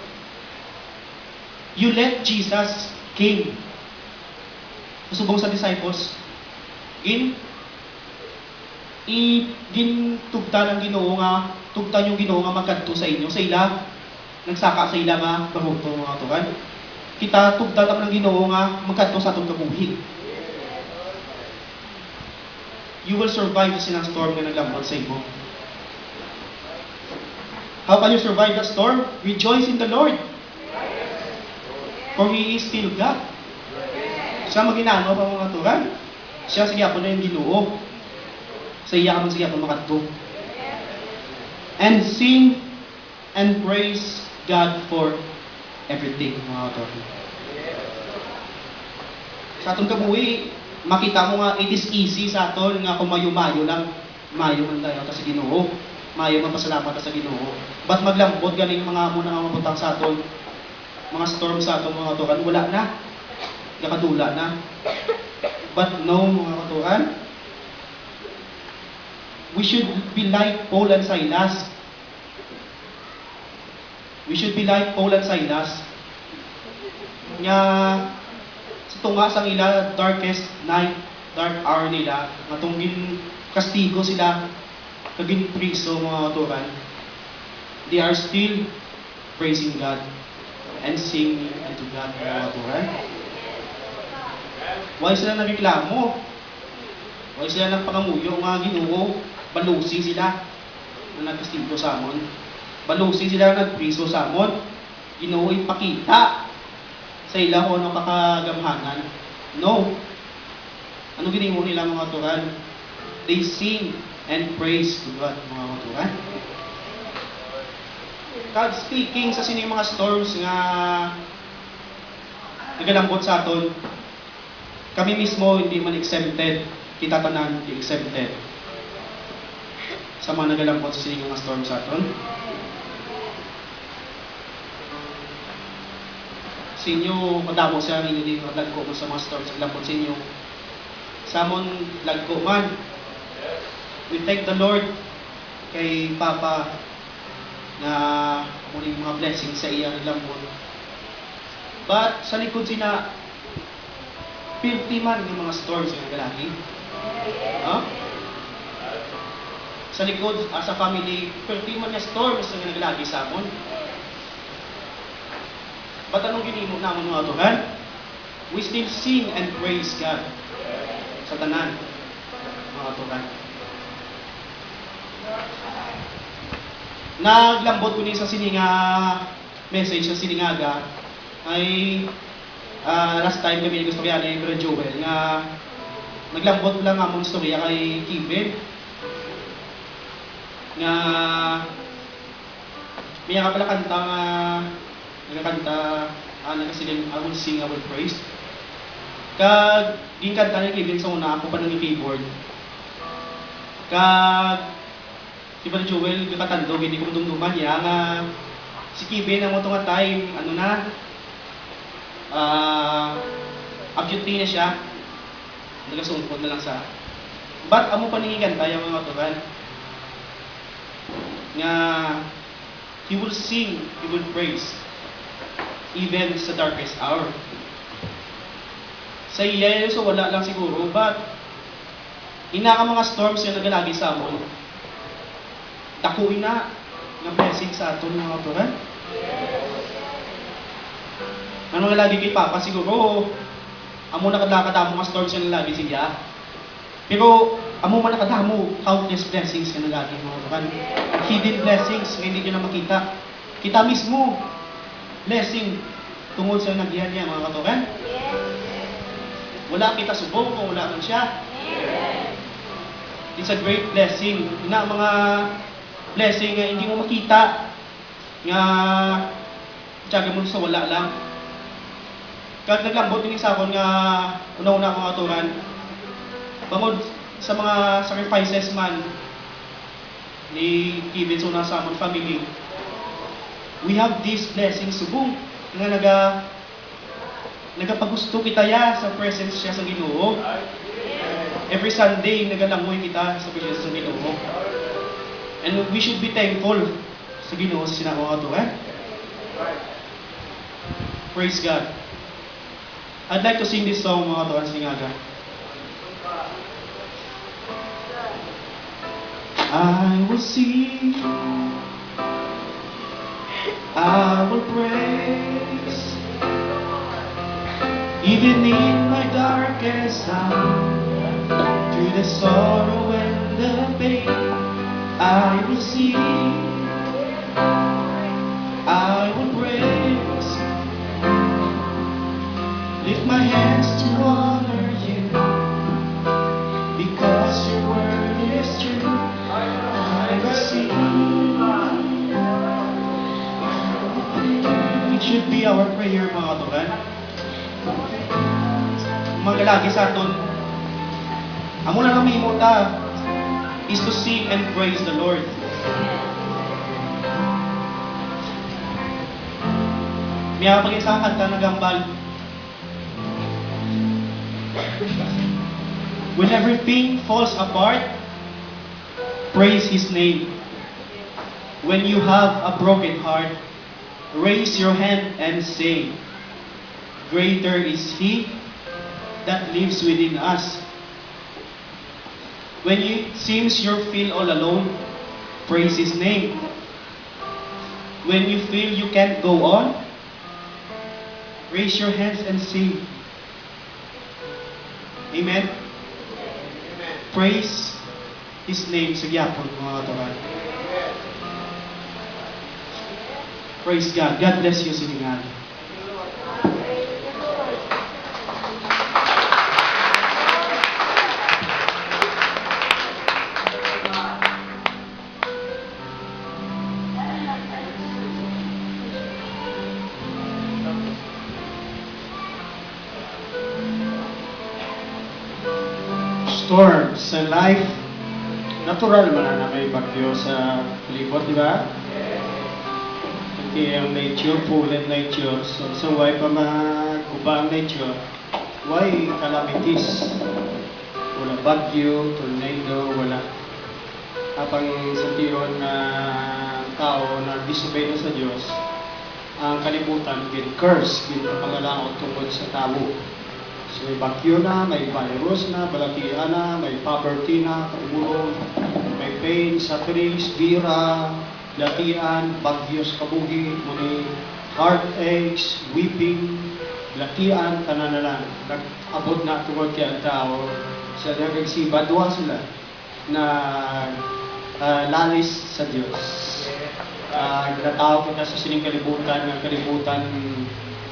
A: You let Jesus came. Subong sa disciples, tugta ng Ginoo nga, tugta yung Ginoo nga magkadto sa inyo, sa ila, nagsaka sa ila nga, baruto mga tukan. Kita tugta tam ng Ginoo nga, magkadto sa atong kabuhi. You will survive the sinang storm nga naglambot sa imo. How can you survive the storm? Rejoice in the Lord. For He is still God. Siya maginano pa mga tukan. Siya sige ako na yung Ginoo. Sa iya ka man sige ako makadto. And sing and praise God for everything mga tukan. Sa atong kabuhi, makita mo nga it is easy sa aton nga kung mayo-mayo lang. Mayo man tayo sa Ginoo. Mayo man pasalamat sa Ginoo. But maglambot ganing mga amo nga mabutang sa aton. Mga storm sa aton mga tukan, wala na. Nakadula na. But no, mga katuhan, we should be like Paul and Silas. We should be like Paul and Silas. Nga, sa tunga sa ila, darkest night, dark hour nila, nga tunggin kastigo sila, kaging priso, mga katuhan, they are still praising God and singing unto God, mga katuhan. Why sila nagreklamo? Why sila nagpangamuyo nga Ginoo? Balusi sila na nagkastigo sa amon. Balusi sila nagpriso sa amon. Ginoo ipakita sa ila kung anong kakagamhanan. No. Ano ginimo nila mga turan? They sing and praise to God, mga turan. God speaking sa sining mga storms nga nagalambot sa aton, kami mismo hindi man exempted, kita tanan hindi exempted sa mga nagalambot sa sining mga storm sa aton. Sa inyo, madamo sa inyo din lagko mo sa mga storms nagalambot sa inyo. Sa amon lagko man, we thank the Lord kay Papa na muling mga blessings sa iya naglambot. But sa likod sina 50 man yung mga storms yung nagalagi. Huh? Sa likod, sa family, 50 man yung storms yung nagalagi sa amon. Ba't anong ginimo naman mga tuhan? We still sing and praise God sa tanan, mga tuhan. Naglambot ko ni sa sininga message sa siningaga ay last time kami nag-istorya ni Brother Joel nga naglambot lang among istorya kay Kevin nga may nga pala kanta nga nagkanta nagkasiling I will sing, I will praise. Kag yung kanta ni Kevin sa una ako pa nang keyboard. Kag si Brother Joel kakatandog hindi ko dumduman niya nga si Kevin ang nga time ano na abductee na siya, nagasungkod na lang sa but amo paningigan tayo mga tugan nga he will sing, he will praise even sa darkest hour. Sa iya so wala lang siguro but ina ka mga storms yung nagalagi sa amon takuin na ng blessing sa aton mga tugan. Ano nga lagi kay Papa, siguro, amo nakadamo mga storms yung lagi siya. Pero, amo man nakadamo, countless blessings yung lagi mga tukan. Hidden blessings na hindi nyo na makita. Kita mismo, blessing, tungod sa nagyan niya mga katukan. Wala kita subong kung wala man siya. It's a great blessing. Ina mga blessing nga hindi mo makita, nga tiyaga mo sa wala lang. Kag naglambot din sa akon nga una-una akong aturan bangod sa mga sacrifices man ni Kevin sa una sa among family. We have this blessing subong nga nagapagusto kita ya sa presence siya sa Ginoo. Every Sunday nagalangoy kita sa presence sa Ginoo. And we should be thankful sa Ginoo sa sinako ato Praise God. I'd like to sing this song, mga tuwan singaga. I will sing, I will praise, even in my darkest hour, through the sorrow and the pain, I will sing, I will praise, lift my hands to honor you, because your word is true. I will sing. It should be our prayer, mga katugan. Mga lagi sa aton, amo na kami imuta is to sing and praise the Lord. May pag-isang kanta na gambal. When everything falls apart, praise His name. When you have a broken heart, raise your hand and say, greater is He that lives within us. When it seems you feel all alone, praise His name. When you feel you can't go on, raise your hands and sing. Amen? Praise His name sa gyapon, mga katugan. Praise God. God bless you, siningan. Storms and life, natural man na may bagyo sa palibot, di ba? Hindi ang nature, fallen nature. So why pa mag-uba ang nature? Why calamities? Wala bagyo, tornado, wala. Kapag sa tiyon na tao na disobey na sa Diyos, ang kalibutan, gin curse, gin kapangalaot tungkol sa tao. So may bagyo na, may virus na, balatian na, may poverty na, kaibulong, may pain, sufferings, gira, latian, bagyos kabuhi, muni, heartaches, weeping, latian, tananalan. Nag-abot na tungkol kaya ang tao, sa nagsimbadwa sila na lalis sa Diyos. Natawag kita sa sining kalibutan, ng kalibutan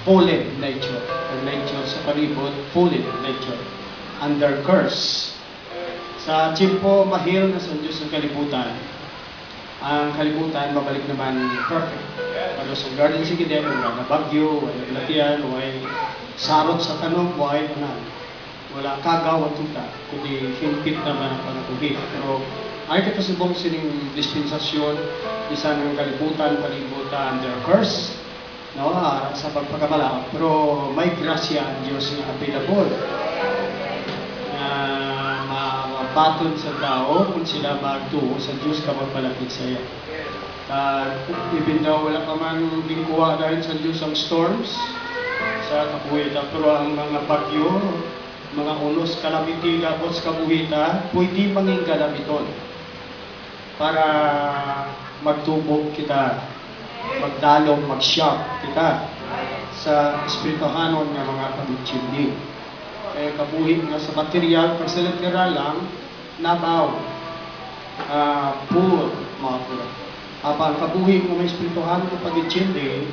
A: fallen nature, or nature sa palibot, fallen nature, under curse. Sa tiyempo mahil na sa Diyos ng kalibutan, ang kalibutan babalik naman perfect. Pero sa Garden City Eden, wala na bagyo, wala latian, wala sarot sa tanong, wala kagaw at tuta, kundi himpit naman ang panatubi. Pero ay katasubong sining dispensasyon, isa ng kalibutan, palibutan, under curse, sa pagpagkamala, pero may grasya ang Diyos na available na mapaton sa tao kung sila magtuo sa Diyos kapag malapit sa iyo. Even daw wala pa man lingkuha dahil sa Diyos ang storms sa kabuhita, pero ang mga bagyo, mga unos, calamity, gabos kabuhita, pwede manging kalamiton para magtubog kita, magdalong, mag-shock kita sa espirituhanon ng mga pag-chindi. Kaya kabuhi nga sa material, pag sa literal lang, nabaw, poor, mga pula. Ang kabuhi ng mga espirituhanon ng pag-chindi,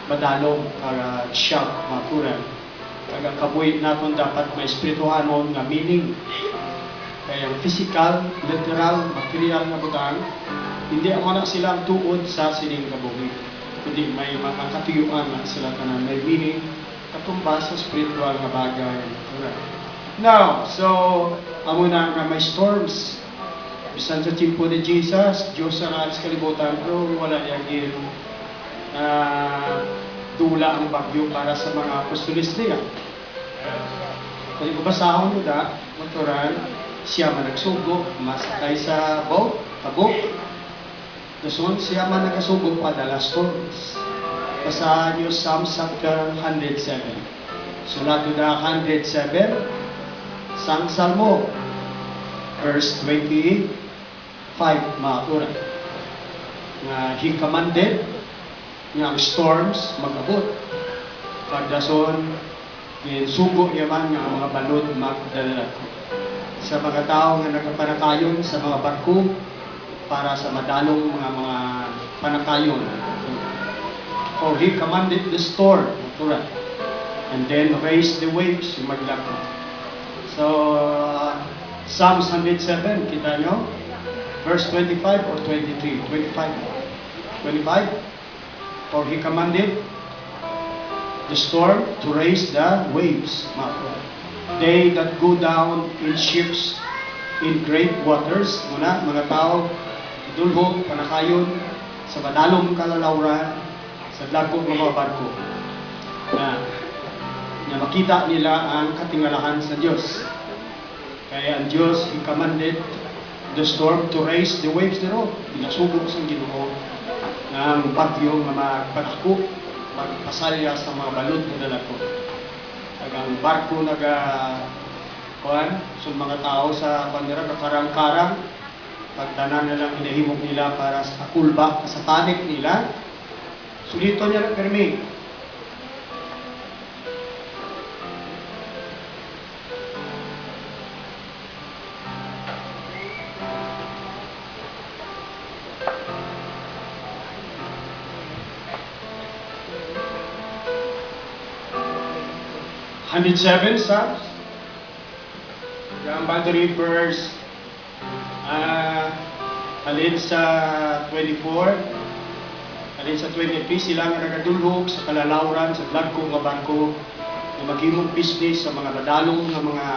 A: madalong, para shock, mga pula. Kaya kabuhi natin dapat may espirituhanon na meaning. Kaya physical, literal, material na butang, hindi ang anak silang tuod sa sining kabuhi. Kundi may mga katuyuan na sila kanan. May meaning, katumbas sa spiritual na bagay. Now, so, amo na nga may storms. Bisan sa timpo ni Jesus, Diyos sa ralis kalibutan, pero wala yung dula ang bagyo para sa mga apostolis niya. Kung basahon mo na, maturan, siya man nagsugo, masakay sa boat, tabok. Doon siya man nagasugo pa dala storms.
B: Basahan niyo Psalm chapter 107. Sulat na 107, sang Salmo, verse 25, mga ura. Nga He commanded nga ang storms mag-abot. Pagdason, sugo niya man nga mga balod magdala. Sa mga tao nga nagpanakayon sa mga barko para sa madalong mga panakayon. For He commanded the storm, ura. And then raise the waves, maglako. So, Psalms 107, kita nyo? Verse 25 or 23? 25. 25. For He commanded the storm to raise the waves. They that go down in ships in great waters. Muna, mga tao, dulhog, panakayon, sa madalong kalalawran, sa dagkong mga barko. Na makita nila ang katingalahan sa Diyos. Kaya ang Diyos, He commanded the storm to raise the waves thereof. Pinasubok sa Ginoo ng bagyo nga magpadako, magpasalya sa mga balod na dalako. Ang barko so mga tao sa kanira kakarang-karang, pagtanan na lang inahimok nila para sa kulba, sa panik nila. Sulito niya lang permi. Psalms. Yung boundary verse alin sa 24, alin sa 23, sila nga nagadulhog sa kalalawran, sa dagko nga barko, na maghimong business sa mga madalong nga mga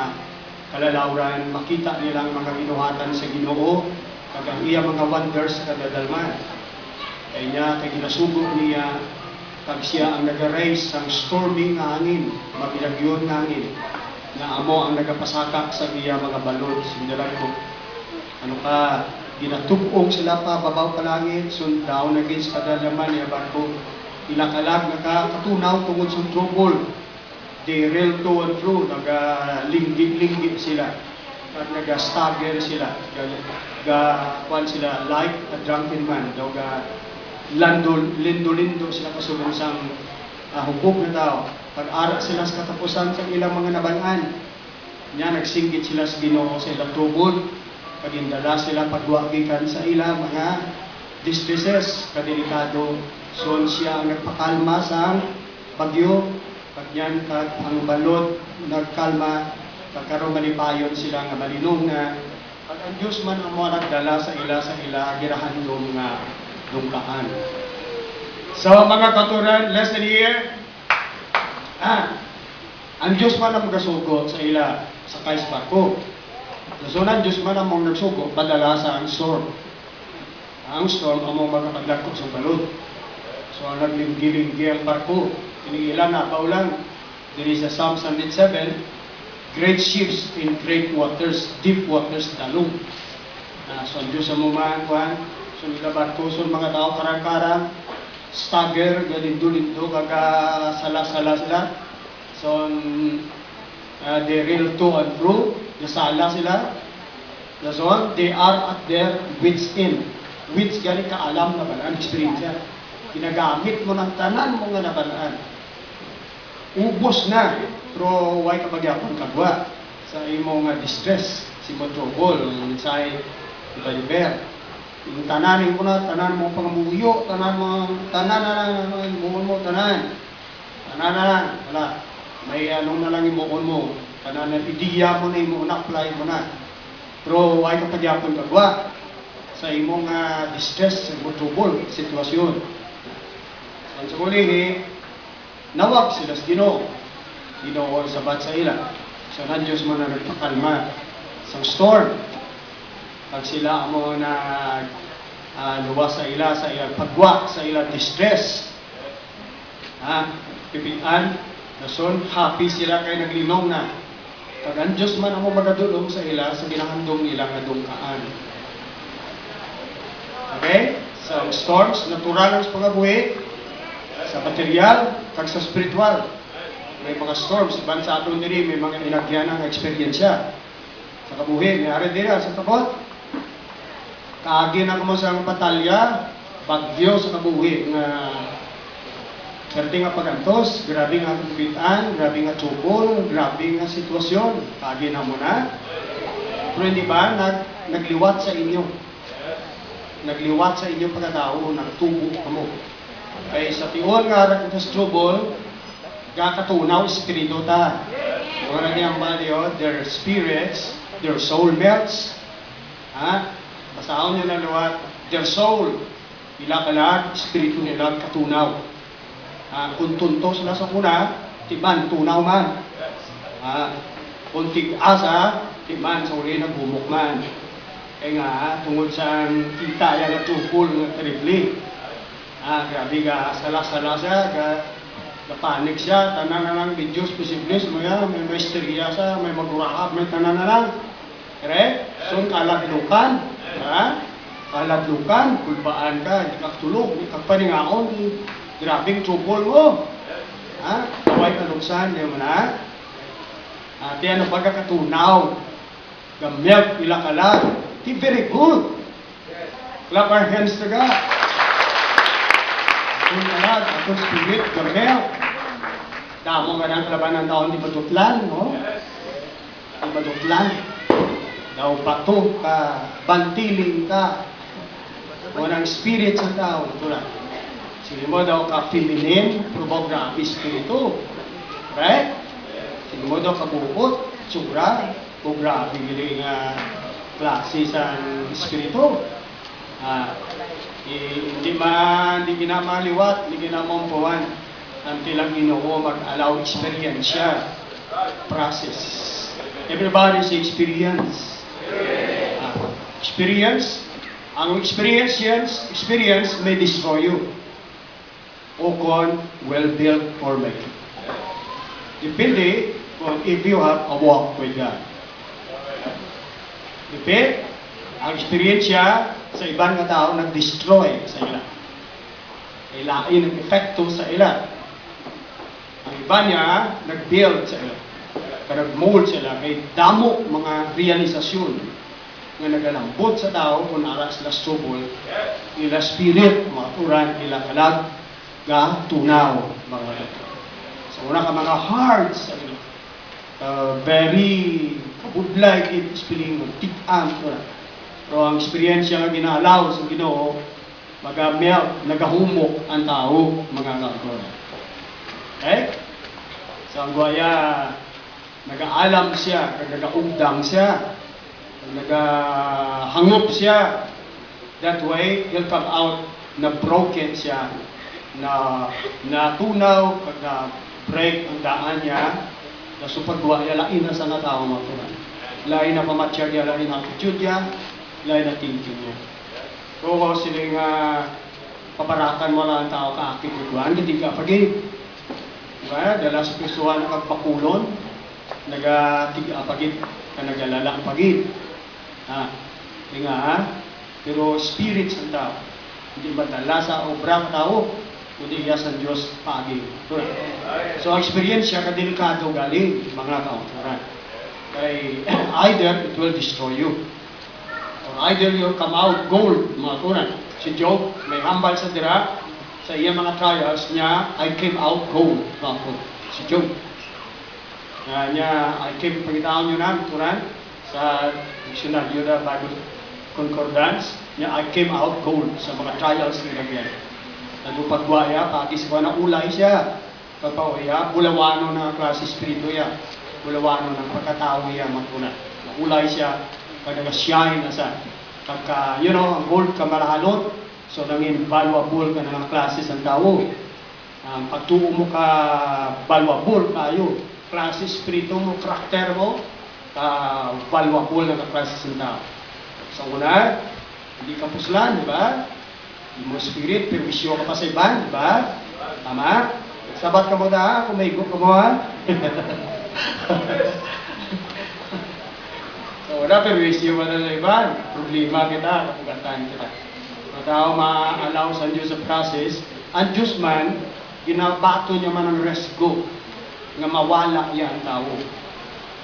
B: kalalawran, makita nilang mga ginuhatan sa Ginoo, kag ang iya mga wonders sa kadadalman. Kaya niya, kay ginasugo niya, pag siya ang nag-raise ang stormy nga hangin, mabinagyon nga hangin, na amo ang nagapasakak sa iya mga balod. Sindalag ko, ano ka, ginatubong sila pa, babaw pa langit, sundaw na gins kadalaman niya barko, ilakalag, nakatunaw tungod sa trouble. They rail to and fro, naga-linggit sila, at naga-stagger sila, kuan sila, like a drunken man, daw lindo-lindo sila kasulong sang hukog na tao. Pag-ara sila sa katapusan sa ilang mga nabalaan, niya nagsinggit sila sa Ginoo sa ilang tubod, pagindala sila pagwagikan sa ilang mga distresses, kadelikado. So siya ang nagpakalma sa bagyo, pagyan kag ang balod nagkalma, pagkaroon manipayon sila nga malinong na pag ang Diyos man ang mga nagdala sa ila girahandom nga dungkaan. So mga katuran, lesson here, ang Diyos man ang magasugot sa ila sa kais barko. Nasunan Diyos man ang nagsugot padala sa ang storm. Ang storm ang mga magkapaglagkot sa balod. So ang naglinggi-linggi ang barko, tinigilan na paulang. There is a Psalm 107, great ships in great waters, deep waters dalong. So ang Diyos ang mumahan, so nila barko, so mga tao karang-karang, stagger, galindo-lindo, kaga-sala-sala sila. So, they rail to and fro, nasala sila. So, they are at their wits' end. Wits, gani kaalam na balaan, experience yan. Ginagamit mo ng tanan mo nga nabalaan. Ubos na, pero huwag ka magyapon kagwa sa imong distress, si Motrobol, ang mensahe, iba-iber. Yung tananin mo na, tanan mo pangamuyo, tanan na lang, imuon mo, tanan na lang, wala. May anong na lang imuon mo, tanan na, ideya mo na imuon, apply mo na. Pero huwag ka pagyapon kagwa sa imong distress, sa imong trouble, sitwasyon. So, sa kulihi, nawag sila sa Ginoo. Ginoo sabat sa ila. So, na Diyos mo na nagpakalma sa storm. Pag sila mo na luwas sa ila pagwa, sa ila distress, pipitan, nason, happy sila kay naglinong na. Pag ang Diyos man ang magadulong sa ila, sa ginahandong nila nga dungkaan. Okay? So, storms, natural ang pangabuhi. Sa material, kag sa spiritual. May mga storms, ban sa aton diri, may mga inagyan ng eksperyensya. Sa kabuhi, may ari diri sa takot. Kaagi na mo sa batalya, bagyo sa kabuhi nga perti nga pagantos, grabe nga kumpitan, grabe nga tsukol, grabe nga sitwasyon. Kaagi na mo na. Pero hindi ba, nagliwat sa inyo. Nagliwat sa inyo pagkatao, nagtubo ka mo. Kaya sa tiyon nga rin ito sa trouble, kakatunaw espiritu ta. Wala niyang baliyo, their spirits, their soul melts. Ha? Basaon niyo na luwat, their soul, ila kalag, espiritu nila katunaw. Kung tunto sila sa kuna, timan, tunaw man. Kung tig-asa, timan, sa uli nagbumok man. Kaya nga, tungod sa kita yan at tukol ng terribly. Grabe ka, sala-sala siya, panik siya, tanan na lang, Diyos, posibles mo yan, may maesteriya siya, may magurahab, may tanan na lang. Correct? So, kaladlukan, kaladlukan, kulbaan ka, hindi ka tulog, hindi ka paningaon, grabing tukol mo. Kaway kaluksan, di mo na. At yan ang pagkakatunaw, gamyag, ilakalag, very good. Clap our hands to God. Kung alam, atong spirit, gamel. Damo nga ng laban ng taon, di batutlan, no? Di batutlan. Daw bato ka, bantiling ka. Walang spirit sa tao, tulad. Sige mo daw ka feminine, probog na espiritu. Right? Sige mo daw ka bukot, tsura, o grabe giling klase sa espiritu. Hindi ginamaliwat, hindi ginamampuan ang tilang Ginoo mag-allow experience process. Everybody say experience. Experience. Ang experience may destroy you. O kung well-built or make. Depende kung if you have a walk with God. Depende. Ang experience sa ibang nga tao nag-destroy sa ila. Ilain ang epekto sa ila. Ang iba niya nag-build sa ila. Nag-mold sila. May damo mga realisasyon nga nagalambot sa tao kung ara sila trouble. Ila spirit, mga turan, ila kalag, ga tunaw. So una ka mga hard sa ila. Very kabudlay it spelling mo, tik-am. Pero ang experience nga ginalaw sa Ginoo, mag-melt, nagahumok ang tao, mga kakor. Okay? So ang guaya, nag-aalam siya, nag-augdang siya, nag-hangop siya. That way, he'll come out na broken siya, na natunaw, pag na-break ang daan niya, na supagguaya, lain na sa natao mga lain na pamatyag niya, lain na attitude niya, lain na thinking mo. So, siling paparakan mo lang ang tao kaakit iguan, hindi ka pagin. Diba? Dala sa Kristuhan na kagpakulon, nagatiga-pagit, ka nagalala ang pagit. Pero spirit sa tao, hindi madala sa obra ng tao, kundi iya sa Diyos pagi. So, ang experience siya kadelikado galing, mga kauturan. Kaya either it will destroy you, or either you'll come out gold, mga turan. Si Job, may hambal sa dira, sa iya mga trials niya, I came out gold, mga turan. Si Job. I came, pagkitaon nyo na, turan, sa dictionary na Bible Concordance, niya, I came out gold sa mga trials nila niya. Nagupagwaya, pati sa na ulay siya. Pagpawaya, bulawano na klase espiritu ya. Bulawano ng pagkatao niya, mga turan. Ulay siya, nag-shine na sa pagka, ang gold ka malahalot, so nangin valuable ka ng klases ng tao. Pagtuo mo ka valuable kayo, klases, espiritu mo, karakter mo, valuable na klases ng tao. So una, hindi ka puslan, di ba? Hindi mo spirit, perwisyo ka pa sa iban, di ba? Tama? Sabat ka mo da, kumigo ka mo ha? So, wala perwisyo mo na sa iba. Problema kita, kapagatan kita. So, tao ma-allow sa Diyos sa process. Ang Diyos man, ginabato niya man ang resgo nga mawala iya ang tao.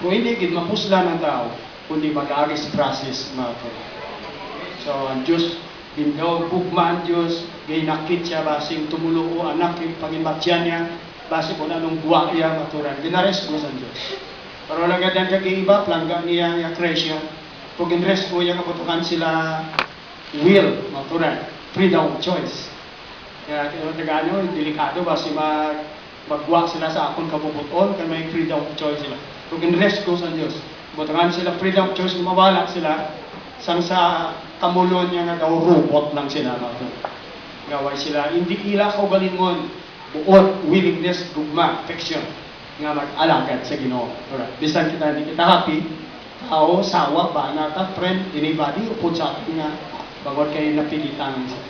B: Kung hindi gid mapusla ng tao, kundi mag-agis process mga kapatid. So ang Diyos gindaw bugma ang Diyos, ginakit siya basing tumulo o anak yung pangimatyan niya, base kung anong buwa iya maturan. Ginaresgo sa Diyos. Pero lagadan kag iba, plangga niya yung Creation. Kung ginresgo niya kaputukan sila will, maturan, freedom of choice. Kaya tagaan nyo, delikado ba si magwa sila sa akong kabubuton kaya may freedom of choice sila. Kung ginresgo sa Diyos, butangan sila freedom of choice, mawala sila sang sa kamulon niya nga daw robot lang sila. Gaway sila, hindi ila kaugalingon, buot, willingness, gugma, affection, nga mag-alagad sa Ginoo. Alright, bisan kita, hindi kita happy, tao, sawa, banata, friend, anybody, upod sa atin nga, bawat kayo napilitan siya.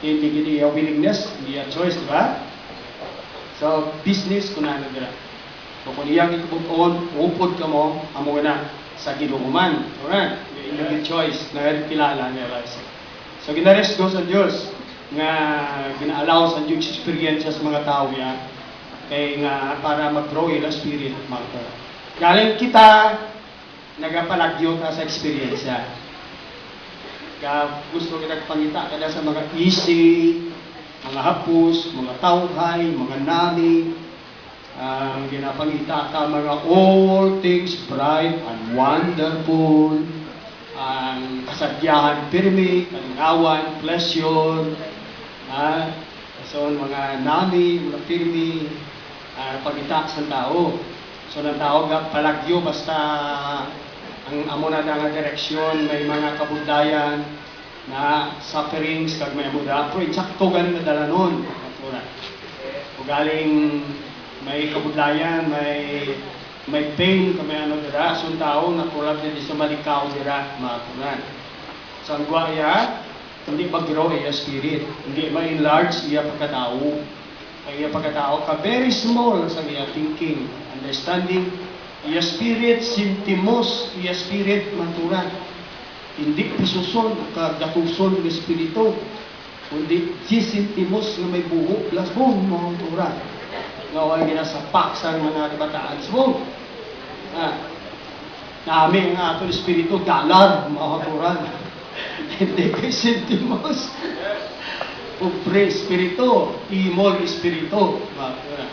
B: Hindi gini yung willingness, hindi yung choice, di ba? So, business, kunahan na dira. So, kung iyang ikubuton, upod ka mo, amo na sa ginukuman. Alright? Yung choice na kilala niya. So, ginaresgo sa Diyos nga gina-allow sa Diyos experience sa mga tao yan kay nga para mag-grow ila spirit. Galing kita, nagapalagyo ka sa experience yan. Gusto kita pangita kada sa mga easy, mga hapus, mga tawhay, mga nami, ang ginapangita ka mga all things bright and wonderful, ang kasadyahan pirmi, kalingawan, pleasure, so mga nami, mga pirmi, pangita sa tao. So ng tao palagyo basta ang amo na nga direksyon, may mga kabudayan na sufferings kag may muda pero eksakto galing nadala nun. O galing may kabudayan, may pain kag may ano dira, so tao natural din sa malikaw dira mga. So ang guaya hindi mag-grow iya spirit, hindi ma-enlarge iya pagkatao. Ang iya pagkatao ka very small sa iya thinking, understanding. Iya spirit, sintimos, iya spirit, manturan. Hindi pisuson, kagatuson ng espiritu. Kundi, sintimos na may buho, lasbong, mga manturan. Ngaway ginasapak sa mga kabataan. So, namin ang atong espiritu, dalar, mga manturan. Hindi kay sintimos. Pobre espiritu, imol espiritu, mga manturan.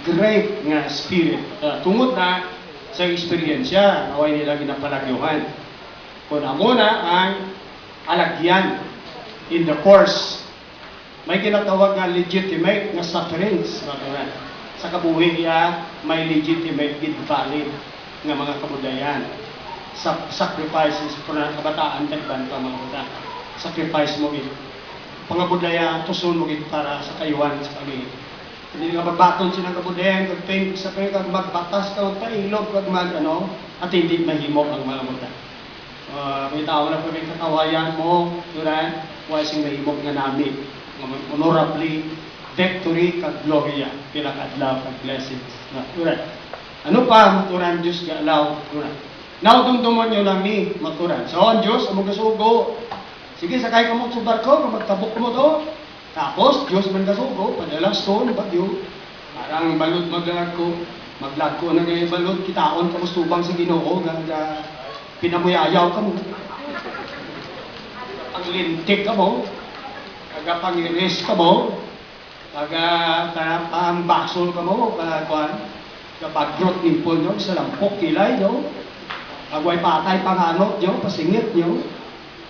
B: Great nga spirit. Tungod na sa eksperyensya, naway nila ginapalagyuhan. Kung amo na ang alagyan in the course, may ginatawag nga legitimate nga sufferings. Sa kabuhi niya, may legitimate good valid nga mga kabudayan. Sacrifices po na kabataan, nagbanta mga buda. Sacrifice mo gid. Pangabudaya, tuson mo gid para sa kayuhan sa kami. Hindi nga magbaton siya ng kabudayan, kag pain sa kayo, kag magbatas ka, magpailog, kag at hindi mahimok ang mga muda. May tao na po may katawayan mo, turan, wasing mahimok nga namin. Honorably, victory, kag gloria, pinakadlaw, kag blessings. Turan. Ano pa, maturan, Diyos ga alaw, turan. Now, dumdumon nyo lang ni, maturan. So, ang Diyos, among kasugo. Sige, sakay ka mo sa barko, magtabok mo to. Tapos, Diyos man kasugo, padala stone, bagyo. Parang balod maglagko na ngayon balod, kitaon ka mo subang sa Ginoo, ganda pinamuyayaw ka mo. Panglintik ka mo, pangiris ka mo, pambasol ka mo, paggrot nimpol nyo, sa lampok kilay nyo, agway patay panganot nyo, pasingit nyo,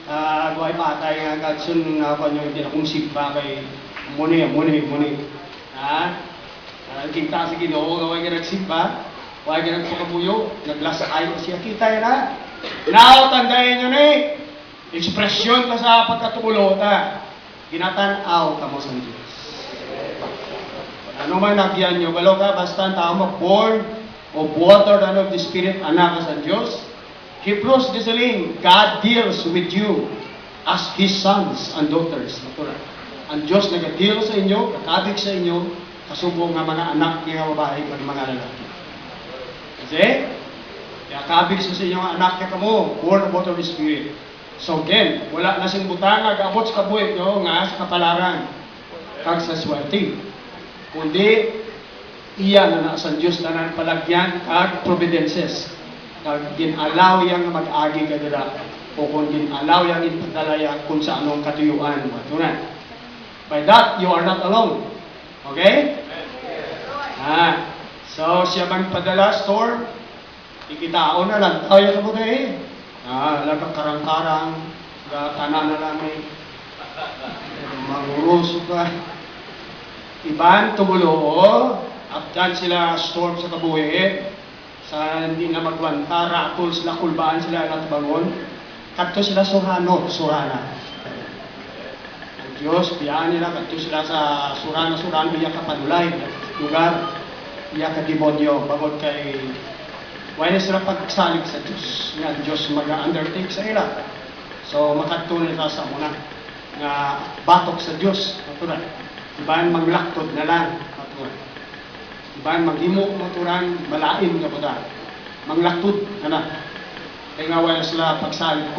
B: agway patay nga katsun nga pa nyo, hindi na kong sigba kay muni. Kita sa Ginoo, gaway ka nagsigba, gaway ka nagpakabuyo, naglasay siya, kita yan ha. Now, tandayin nyo ni, ekspresyon ka sa pagkatulota, ginatanaw ka mo sa Diyos. Ano man nagyan nyo, balo ka, basta tao mo, born of water and of the Spirit, anak ka sa Diyos. Hebrews 10, God deals with you as His sons and daughters. Ang Diyos nag-deal sa inyo, kakabig sa inyo, kasubong nga mga anak niya babae at mga lalaki. Kasi, kaya kabig sa inyo nga anak niya kamo, born of water and Spirit. So again, wala na sing butang, nag-abot sa kabuhi nyo nga sa kapalaran. kag sa swerte. Kundi iya na sa Diyos na nang palagyan kag providences. Kag ginalaw yang mag-agi ka dira o kung ginalaw yang ipadalaya kung sa anong katuyuan. Matunan. By that, you are not alone. Okay? So, siya man padala, storm, ikitao na lang, tayo sa mga lagang karang-karang, tanan na lang manguruso ka. Iban, tumulo, afgan sila storm sa kabuhi, sa hindi na magwanta, ratol sila, kulbaan sila at bangon, kadto sila surana. Ang Diyos, biyaan nila, kadto sila sa surana, iya kapadulay, lugar, iya ka demonyo, bagod kay wala sila pagsalig sa Diyos. Nga Diyos mag-undertake sa ila. So, makatulong nila sa muna nga batok sa Diyos. Maturan. Iban maglaktod na lang. Maturan. Iban maghimo maturan, malain nga po da. Maglaktod na lang. Kaya nga wala sila pagsalig.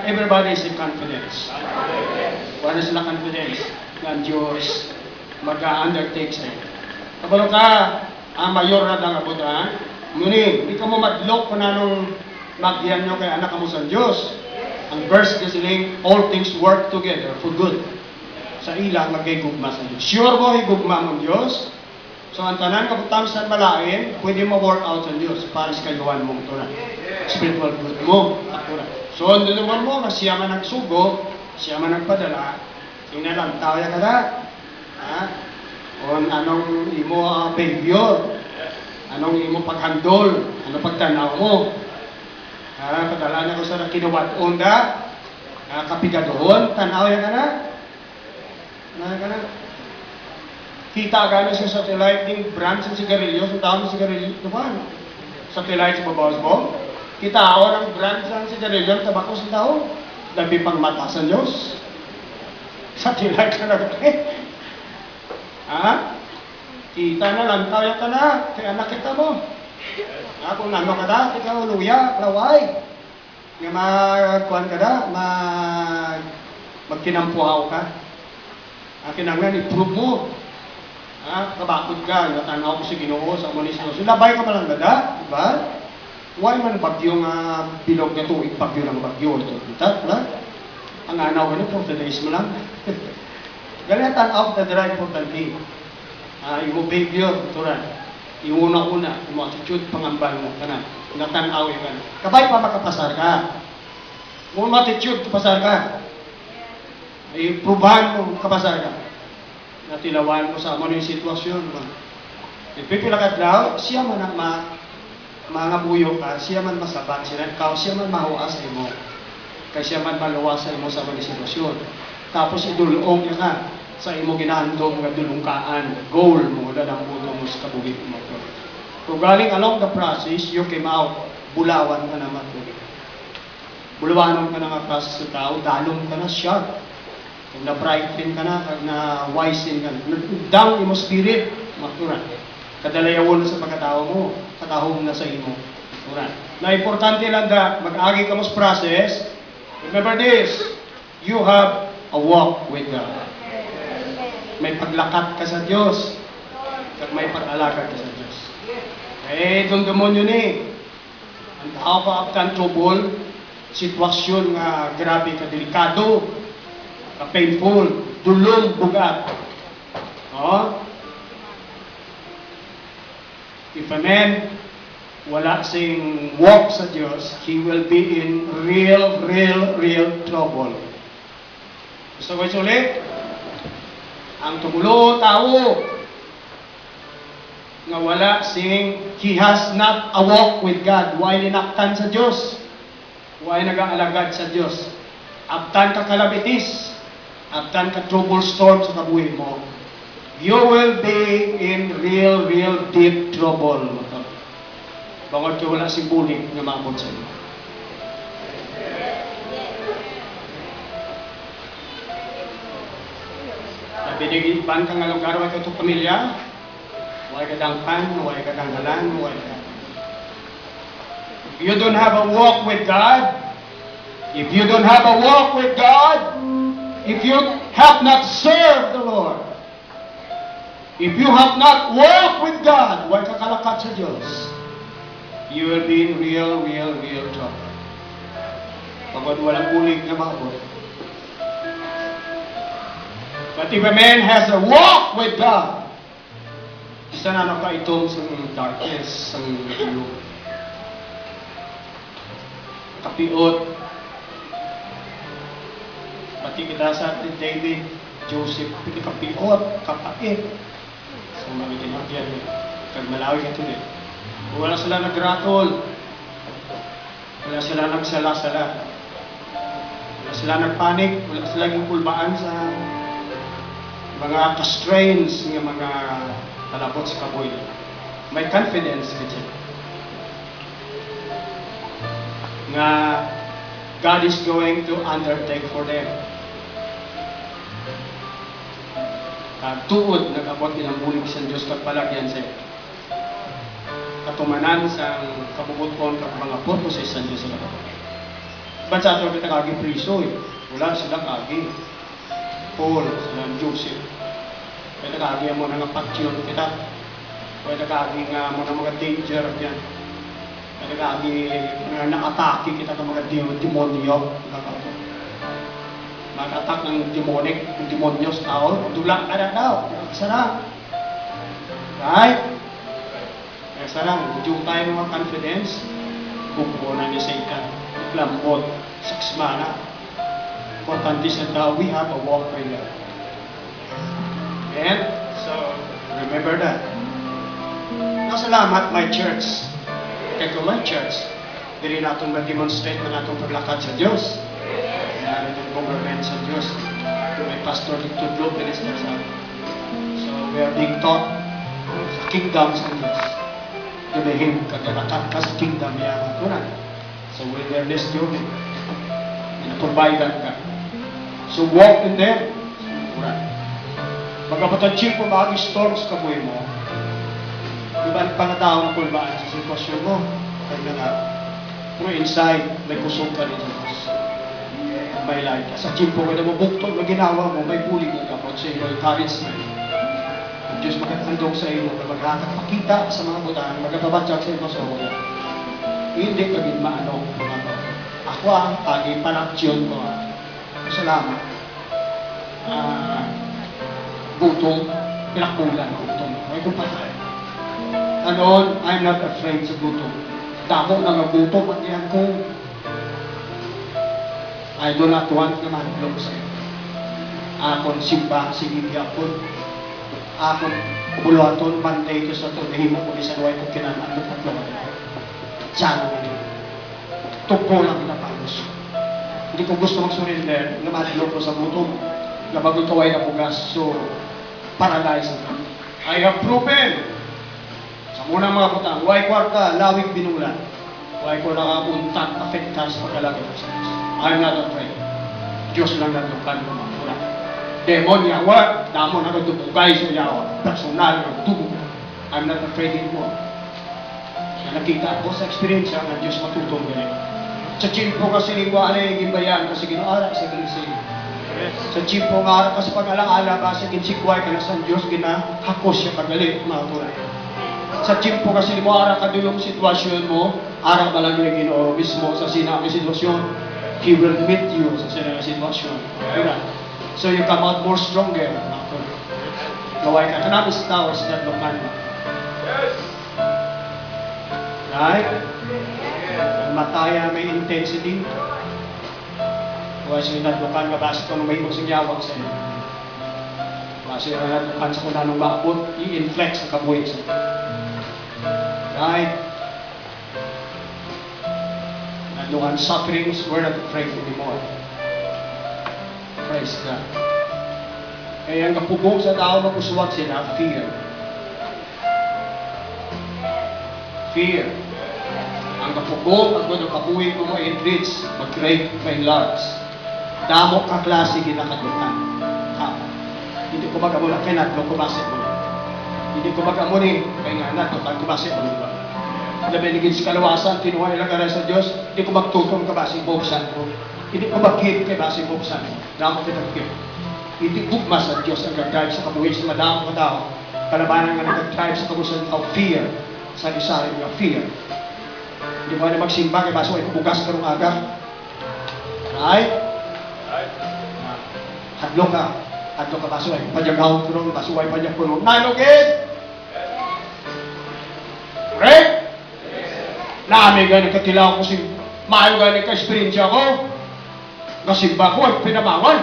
B: Everybody is in confidence. Wala sila confidence nga Diyos mag-undertake sa ila. Kabalo ka, ang mayor na lang po da, muni, hindi ka mo madlok kung anong magdiyan nyo kay anak mo sa Diyos. Ang verse kasi siling, all things work together for good. Sa ilang magigugma sa Diyos. Sure mo, higugma mo Diyos. So, ang tanan kaputang sa malain, pwede mo work out sa Diyos para sa kagawan mong ito na. Spiritual good mo. So, naman mo, na siya man nagsugo, siya man nagpadala, sinalang, tawaya ka na. O anong imo behavior, anong imo paghandol, anong pagtanaw mo. Padala na ko sa kinuwat-on da, kapigadoon, tanaw yan ka na. Kita gano'n sa satellite ng brand sa sigarilyo, sa tao ng sigarilyo, ito ba? Satellite sa babawas mo. Kita ako ng brand sa sigarilyo, tabako sa tao, labi pang mata sa Diyos. Satellite ka na kita na lang tayo ka na, kaya nakita mo. Kung ano ka na, ikaw luya, laway. Nga magkuhan ka na, magkinampuhaw ka. Kinanglan, i-prove mo. Kabakod ka, natanaw ko si Ginoo sa munismo. So, labay ka malang gada, diba? Why man bagyo nga bilog na tuwing bagyo ng bagyo? Ito, diba? Ang anaw ka na, for the days mo lang. Ganyan off the drive for the day. Yung behavior, turan. Yung una-una, yung attitude, pangambal mo, kanan. Natanaw yung kanan. Kabay pa makapasar ka. Kung attitude, kapasar ka. Prubahan mo, kapasar ka. Natilawan mo sa mga sitwasyon. Ipipilakad daw, siya man ang mga buyo ka, siya man masabat, siya man mahuas sa imo. Kaya siya man maluwas sa imo sa mga sitwasyon. Tapos idulong niya ka sa imo ginandong nga dulungkaan, goal mo, dadang mo sa kabuhit mo. Kung galing along the process, you came out, bulawan ka na matuloy. Bulawanon ka na nga process sa tao, dalong ka na sharp. Kung na-brighten ka na, kag na-wisen ka na. Down imo spirit, maturan. Kadalayawon sa pagkatao mo, katahong na sa imo. Maturan. Na importante lang da, mag-agi ka mo sa process. Remember this, you have a walk with God. May paglakat ka sa Diyos. At may pag-alakad ka sa Diyos. Dumdumon yun Ang tao pa after trouble, sitwasyon nga grabe ka delikado, ka painful, dulong, bugat. If a man wala sing walk sa Diyos, he will be in real trouble. Gusto ko ulit? Ang tumulo tao nga wala sing he has not a walk with God. Why linaktan sa Diyos? Why nag-aalagad sa Diyos? Abtan ka kalabitis, abtan ka trouble storm sa kabuhi mo, you will be in real deep trouble. Bangod ka wala sing bulig nga maabot sa iyo. Binigyan ka nga lugar, huwag ka itong pamilya, huwag ka dangpan, huwag ka danggalan, huwag ka. If you don't have a walk with God, if you don't have a walk with God, if you have not served the Lord, If you have not walked with God, huwag kakalakat sa Diyos, you will be in real trouble. Pagod walang bulig na maabot. But if a man has a walk with God, isa na nakaitong sa darkness, sa ilo. Kapiot. Pati kita sa atin, David, Joseph, kapiot, kapait. Sa mga kinagyan niya. Kagmalawi ka tuloy. Wala sila nagratol. Wala sila nagsala-sala. Wala sila nagpanik. Wala sila yung kulbaan sa mga constraints ng mga talabot sa kaboy. May confidence ka dyan. Nga God is going to undertake for them. Tuod nag-abot ilang bulig sa Diyos kagpalagyan sa katumanan sa kabubuton kag mga purposes sa Diyos sa kapatid. Bansa ito kita kagi priso eh. Wala sila kagi. Paul, sila Joseph. Pwede kagi mo na paksyon kita. Pwede kagi nga mo na mga danger yan. Pwede kagi nga nakatake kita ng mga demonyo. Mag-attack ng demonic, ng demonyo sa tao. Dula ka na daw. Sarang. Right? Kaya sarang, hindi tayo mga confidence. Bukunan ni Satan. Lambot. Saksmana. Importante sa tao, we have a walk with God. And, so, remember that. Nasalamat, my church. Kaya kung my church, hindi natin ma-demonstrate na natin paglakad sa Diyos. Narin ang government sa Diyos. May pastor dito, globe minister sa atin. So, we are being taught sa kingdom sa Diyos. Gabihim, kagalakat ka sa kingdom niya ang tunan. So, wilderness journey. Pinaprovidean ka. So, walk in them. Magkapatansyon po mga storms ka po mo. Diba ang pangatao na kulbaan sa sitwasyon mo? Kaya nga, kung inside, may kusog ka rin sa Diyos. May light. Sa chimpo ka na mabukton, na ginawa mo, may puli mo ka po sa iyo, encouragement. Ang Diyos magkakandong sa iyo, magkakapakita sa mga butang, magkapabatsag sa iyo sa iyo. Hindi ka din maano. Ako ang pagi panaksyon ko. Salamat. Butong, pinakulan butong. Ay kung patay. Anoon, I'm not afraid sa butong. Damo na nga butong, at yan ko. I do not want na manlog sa iyo. Akon simba, sigibya po. Akon buluaton, Monday ko sa ito, nahimo ko isang way ko kinaman at tatlawan. Diyan mo nito. Tupo lang pinapalos. Hindi ko gusto mag-surrender na manlog ko sa butong. Na bago kaway na bugas, so paralyzed na. I have proven sa munang mga butang, huwag kwarta, lawig binulan. Huwag ko nakapuntan, affectan sa pagkalagay ko sa Diyos. I'm not afraid. Diyos lang natukan mo mga bulan. Demon yawa, damo na nagdubugay sa yawa. Personal na dugo. I'm not afraid anymore. Na nakita ko sa experience na Diyos matutong ganyan. Sa chimpo kasi lingwa na yung gimbayan kasi ginoara sa ginisig. Sa chimpo nga ara kasi pag-alaala ba sa ginsikway ka na sa Diyos ginahakos siya pagalit mga bulan. Sa chimpo kasi mo ara ka dulong sitwasyon mo, ara ba lang yung Ginoo mismo sa sinang sitwasyon. He will meet you sa sinang sitwasyon. Diba? So you come out more stronger. Gaway ka. Kanami sa tao sa dadlokan mo. Right? Mataya may intensity. Gaway sa dadlokan ka basta kung may magsingyawan sa iyo. Basta yung dadlokan sa kung anong maabot, i-inflex sa kabuhay sa iyo. Right? Nandungan sufferings, we're not afraid anymore. Praise God. Kaya ang kapubog sa tao maguswag sila, fear. Fear. Ang kapubog, ang gano'ng kabuhay mo ma-enrich, mag-great, ma-enlarge. Damo ka klase ginakadukan. Hindi ko mag-amuna, kaya natlo kumasi mo. Hindi ko mag-amuni, kaya nga natlo kumasi mo. Labi naging sa kalawasan, tinuha ilang karay sa Diyos, hindi ko magtutong kabasing buksan ko. Hindi ko mag-give kay basing buksan ko. Damo ko nag-give. Hindi bukma sa Diyos ang gagawin sa kabuhay sa madamang tao. kalabanan nga nag-tribe sa kabusan of fear. Sa isari nga fear. Hindi mo na magsimba, kaya baso ay bugas ka ng aga. Right? Hadlo ka. Hadlo ka baso ay panyagaw ko nung, baso ay panyag ko nung. Nalugid! Correct? Nami gani katilaw ko si maayo gani ka-experience ako. Nasimba ko ay pinabangon.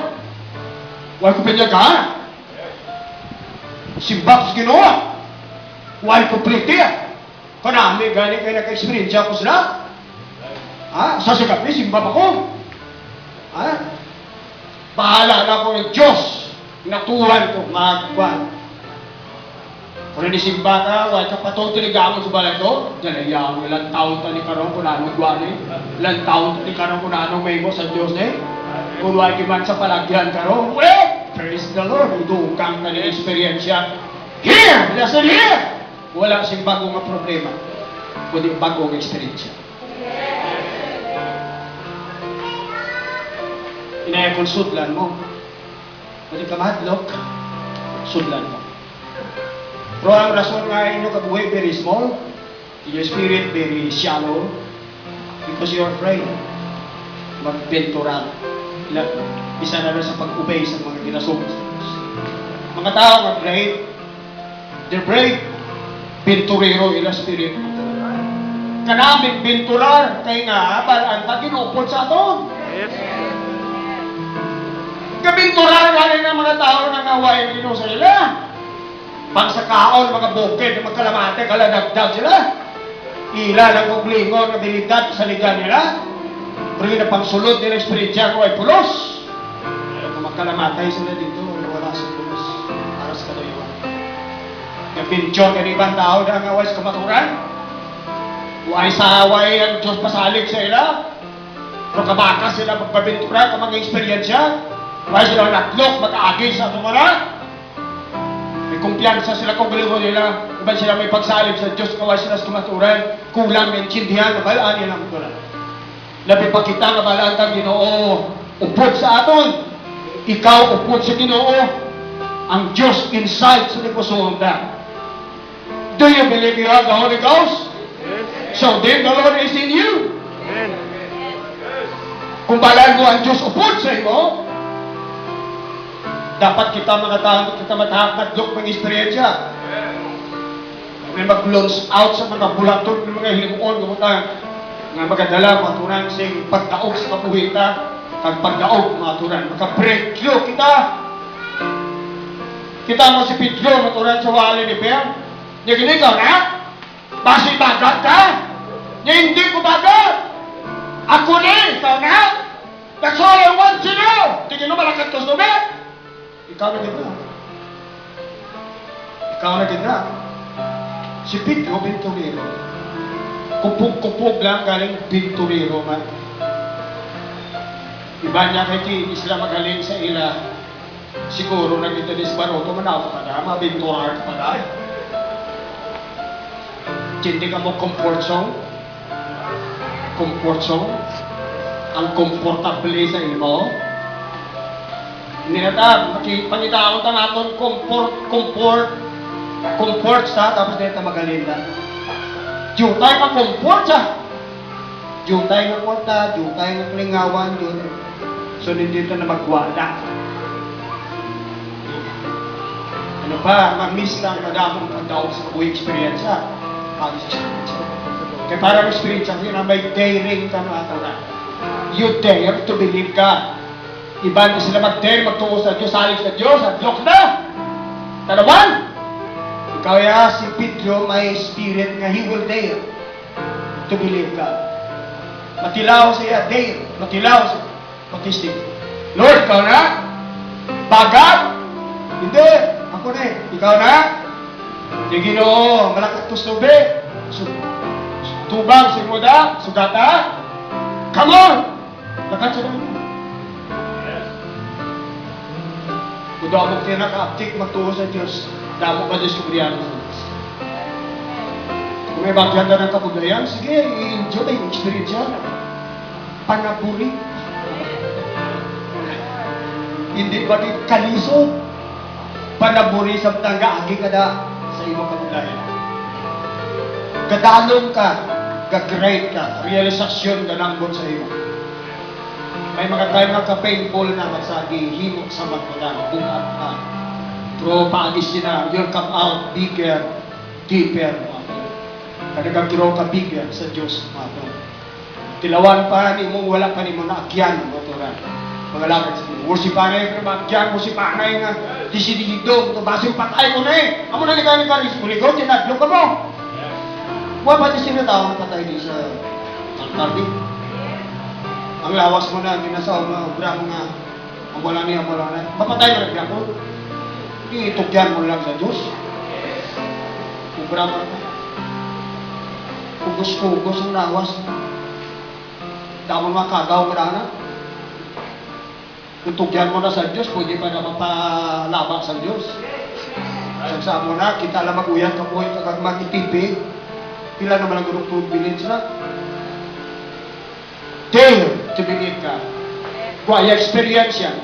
B: Huwag ko pinyagaan. Simba ko sa ginawa. Huwag ko plitiya. Kanami gani kayo naka-experience ako sila. Ha? Sa sigabi, simba ako. Ha? Bahala na ako ng Diyos. Natuhan ko, magkwan. Kung nisimba ka, huwag ka patong tiligamon sa balay ko. Dalayaw, ilang taon ta ni Karong kung anong gwan eh. Ilang taon ta ni Karong kung anong may mo sa Diyos eh. Kung huwag man sa palagyan Karong, well, praise the Lord. Udukang ka ni experiensya. Here! Listen here! Wala siyang bagong problema, kundi bagong experience. Inaya kung sudlan mo, kundi ka mahadlok, sudlan mo. Pero ang rason nga inyo kabuhay very small, your spirit very shallow, because you're afraid. Magbenturan. Isa na rin sa pag-obey sa mga ginasubos. Mga tao nga brave, they're brave. Pinturero ila spirit. Kanaming pinturar kay nga balaan ta ginupod sa aton. Yes. Kabinturar gani ng mga tao nga nawain dino sa ila. Pag sa kaon mga bukid, magkalamate kaladagdag sila. Ila lang kuglingon ng abilidad sa ligan nila. Pero na pangsulod nila espiritusya ko ay pulos. Kung magkalamatay sila dito, wala sa pulos. Para sa kalayuan. Kapinchon ka ibang tao na ang away sa kamaturan. Huwag sa away ang Diyos pasalig sa ila. Pero kabakas sila magpabintura ka mga eksperyensya. Huwag sila natlok, mag-aagay sa tumara. May kumpiyansa sila kung galingo nila. Iban sila may pagsalig sa Diyos, kaway sila sa kamaturan. Kulang ng intindihan na balaan nila ang kamaturan. Labi pa kita nga balaan kang Ginoo. Upod sa aton. Ikaw upod sa Ginoo. Ang Diyos inside sa lipusoon na. Do you believe you have the Holy Ghost? Yes. So then the Lord is in you. Amen. Kung balaan mo ang Diyos upod sa iyo, dapat kita matahak-naglok ng eksperyensya. May mag-launch out sa mga bulaton ng mga hilimon, nga magadala maturan sing pagdaog sa kapuhita, kag pagdaog maturan, maka-breakthrough kita. Kita mo si Pedro maturan sa wali ni Per. Niya ginikaw na? Basi bagat ka? Niya hindi ko bagat. Ako ni, ikaw na? That's all I want to know. Tingin mo malakat ko sa tubig? Ikaw na ganda. Ikaw na ganda. Si Pedro, Pinturero. Kupog-kupog lang galing Pinturero man. Iba niya kay King, sila magaling sa ila. Siguro na kita ni Sbaroto, manaw ka na, mabinturar ka na. Hindi ka mo comfort zone. Comfort zone. Ang comfortable sa imo. Ninatag, pangitaon ta naton comfort sa, tapos dito magalinda. Jutay ka comfort sa. Jutay nga kwarta, jutay nga klingawan, jutay. So, dito na magwala. Ano pa, mag-miss lang madamong pagdaog sa kabuhay experience ha. Kaya parang experience ang yun, may daring ka na atawa. You dare to believe God. Iba na sila mag-dare, magtungo sa Diyos, salig sa Diyos, at look na! Talaban! Ikaw ya, si Pedro may spirit nga he will dare to believe God. Matilaw siya, dare. Matilaw siya. Matistig. Lord, ikaw na? Bagat? Hindi. Ako na eh. Ikaw na? Di Ginoo, malakat ko sa tubig. Tubang, sigmuda, sugata. Come on! Lakat sa dami. Kung daw mong tinaka-aptik magtuho sa Diyos, daw mo ba diskubriyan sa Diyos? Kung may bagyan ka ng kabugayan, sige, i-enjoy yung experience yan. Panapuri. Hindi ba di kalisod? Panaburi sa tangga, agi ka na dahil. Kadalong ka, ka-great ka, realisasyon ka nambot sa iyo. May mga tayo nga ka-painful na masagi, himok sa magpagano, buhat ka. Pero paagis sila, you'll come out bigger, deeper, kadagag-grow ka bigger sa Diyos, tilawan pa ni mo, wala pa ni mo na akyan, mga lakad sa Diyos. Worsipanay, pero maakyan, worsipanay nga, disidido, basi patay mo na eh. Amo na ligaw ni Paris, muligaw, tinadlo ka mo. Huwag ba di sila tao na patay di sa altardi? Ang lawas mo na, ginasaw mo, brang nga, ang wala niya, wala na. Mapatay mo na ko. Itukyan mo lang sa Diyos. Kubra mo na. Kugos-kugos ang lawas. Damo makagaw mo na. Itukyan mo na sa Diyos, pwede pa na mapalaba sa Diyos. Sagsa mo na, kita lang mag-uyan ka po, kagag magitipig. Pila naman ang gurong village na. Dare to believe ka. Kaya experience yan.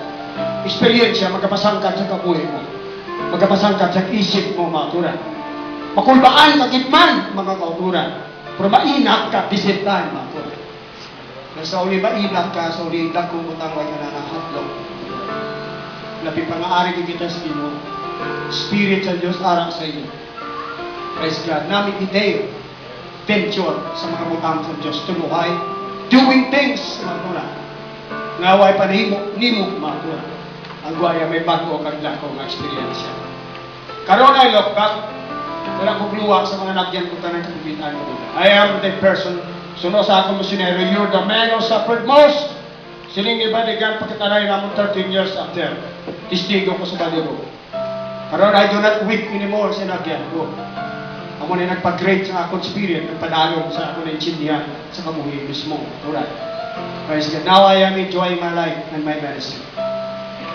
B: Experience yan, magkapasangkat sa kabuhay mo. Magkapasangkat sa isip mo, mga turan. Makulbaan, magitman, mga kauturan. Pero mainak ka, disitan, mga turan. Sa uli mainak ka, sa uli dagkong utangway ka na nakatlong. Labi pangaari kita sa ino. Spirit sa Diyos, arak sa iyo. Praise God. Namin i-dare venture sa mga butang sa Diyos, tuluhay, doing things, mga turan. Ngaway pa nimo, mga turan. Ang guaya may bago o kaglako ng experience yan. Karoon ay look back, wala kong luwa sa mga nagyan ko tanang kapitan ko. I am the person, suno sa akong misyonero, you're the man who suffered most. Siling ibadigan, pagkataray naman 13 years after. Testigo ko sa baligo. Karoon, I do not weep anymore sa nagyan ko. Amo na nagpag-great sa akong spirit, nagpadalong sa akong naintindihan sa kamuhi mismo. Alright. Praise God. Now I am enjoying my life and my medicine.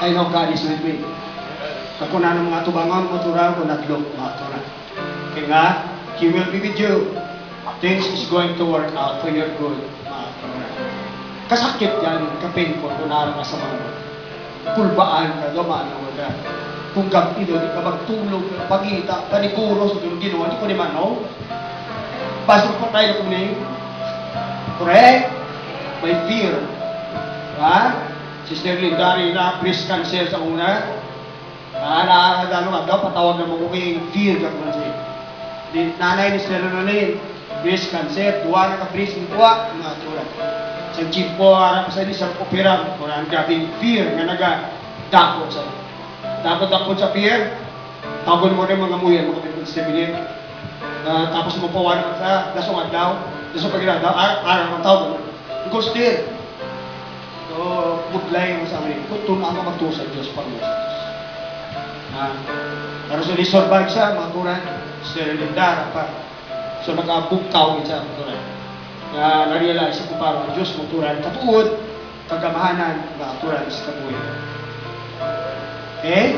B: I know God is with me. Kakuna ng mga tubangon mo, turang ko naglok, mga turang. Kaya nga, He will be with you. Things is going to work out for your good, mga turang. Kasakit yan, ka-painful, kung naroon ka sa mga kulbaan ka, gamaan na wala. Kung gabido, di ka magtulog, pagita, paniguro sa ginawa, di ko ni manaw. Basta ko tayo kung na correct? May fear. Ha? Sister Lindari na breast cancer sa una. Nakakadano nga daw, patawag na magiging fear ka kung siya. Nanay ni Sister Lindari, breast cancer, duwa na ka breast, duwa, mga tulat. Sa chief po, harap sa isang operang, kung ang gabing fear, nga naga-dako sa Dapat sa fear, tagon mo rin mga muyan, mga pinag-stabilin. Tapos mo pawanan sa lasong adlaw, lasong pag-inadaw, araw ng tao. Because there, so, budlay mo sa amin, kung tunaan mo magtuwa sa Diyos, pag mo sa Diyos. Pero so, survive siya, mga turan, sterilindara pa. So, nag-abugkaw siya, mga turan. Na-realize ko parang Diyos, mga turan, katuod, kagamahanan, mga turan, sa kabuhay. Okay?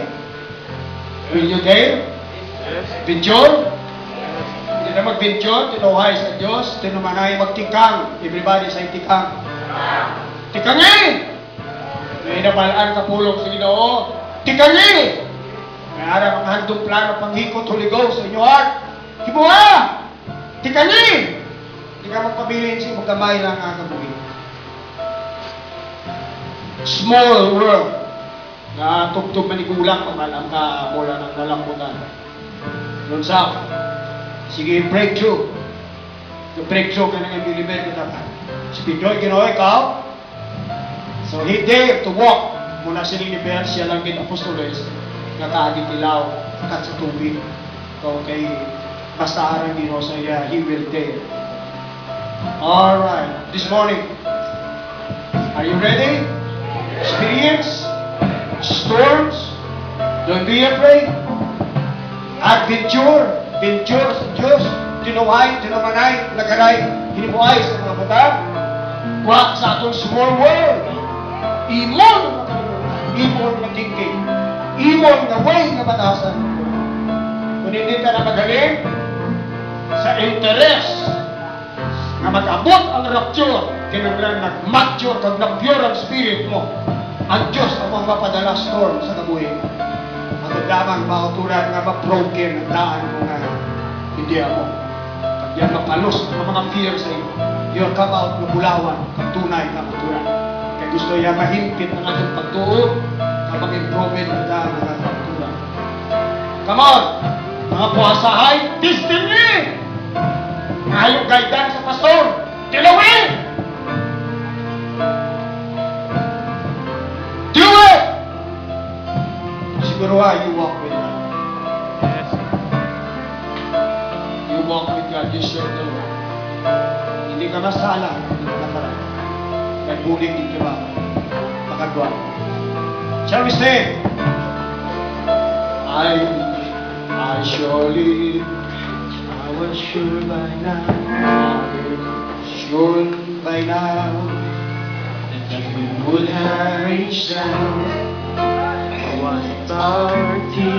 B: Will you dare? Venture? Hindi na mag-venture, tinuhay sa Diyos, tinumanay magtikang. Everybody say tikang. Tikangin! May nabalaan ka pulong sa Ginoo. Tikangin! May araw ang handong plano panghikot, huligaw sa inyo heart. Hibuha! Tikangin! Hindi ka magpabilin siya, magkamay lang ang kabuhin. Small world. Na tugtog manigulang pamalang ka mula ng nalambutan. Doon sa sige, breakthrough. Yung breakthrough ka nang i-deliver kita ka. Si Pedro, ginawa ikaw. So he dared to walk. Muna siniliber siya lang din apostoles. Nakagitilaw, kat sa tubig. So kay basta arang ginawa sa iya, he will dare. Alright, this morning, are you ready? Experience? Storms, don't be afraid. Adventure, venture sa Diyos, tinuhay, tinumanay, nagaray, hinibuhay sa mga bata. Walk sa atong small world. Imon na thinking, imon na way na batasan. Kung hindi ka na magaling sa interest na mag-abot ang rapture, kinanglan nag-mature, kag na-pure ang spirit mo. Ang Diyos ang mga mapadala storm sa kabuhay. Ang damang mauturan nga ma-broken ang daan mo nga hindi mo. Pag yan mapalos ang mga fear sa iyo, you'll come out na bulawan, katunay ka maturan. Kaya gusto niya mahimpit ang ating pagtuo, kapag improve na dahil ng ating pagturan. Come on! Mga puhasahay, destiny! Ayong gaidan sa pastor, tilawin! Do it! Siguro you walk with God. You walk with God, you serve the Lord. Hindi ka masala, hindi ka nakaraan. Nagbuling din ka ba? Makagwa. Shall we stay? I surely, I was sure by now, sure by now, that you would have reached down. What our tears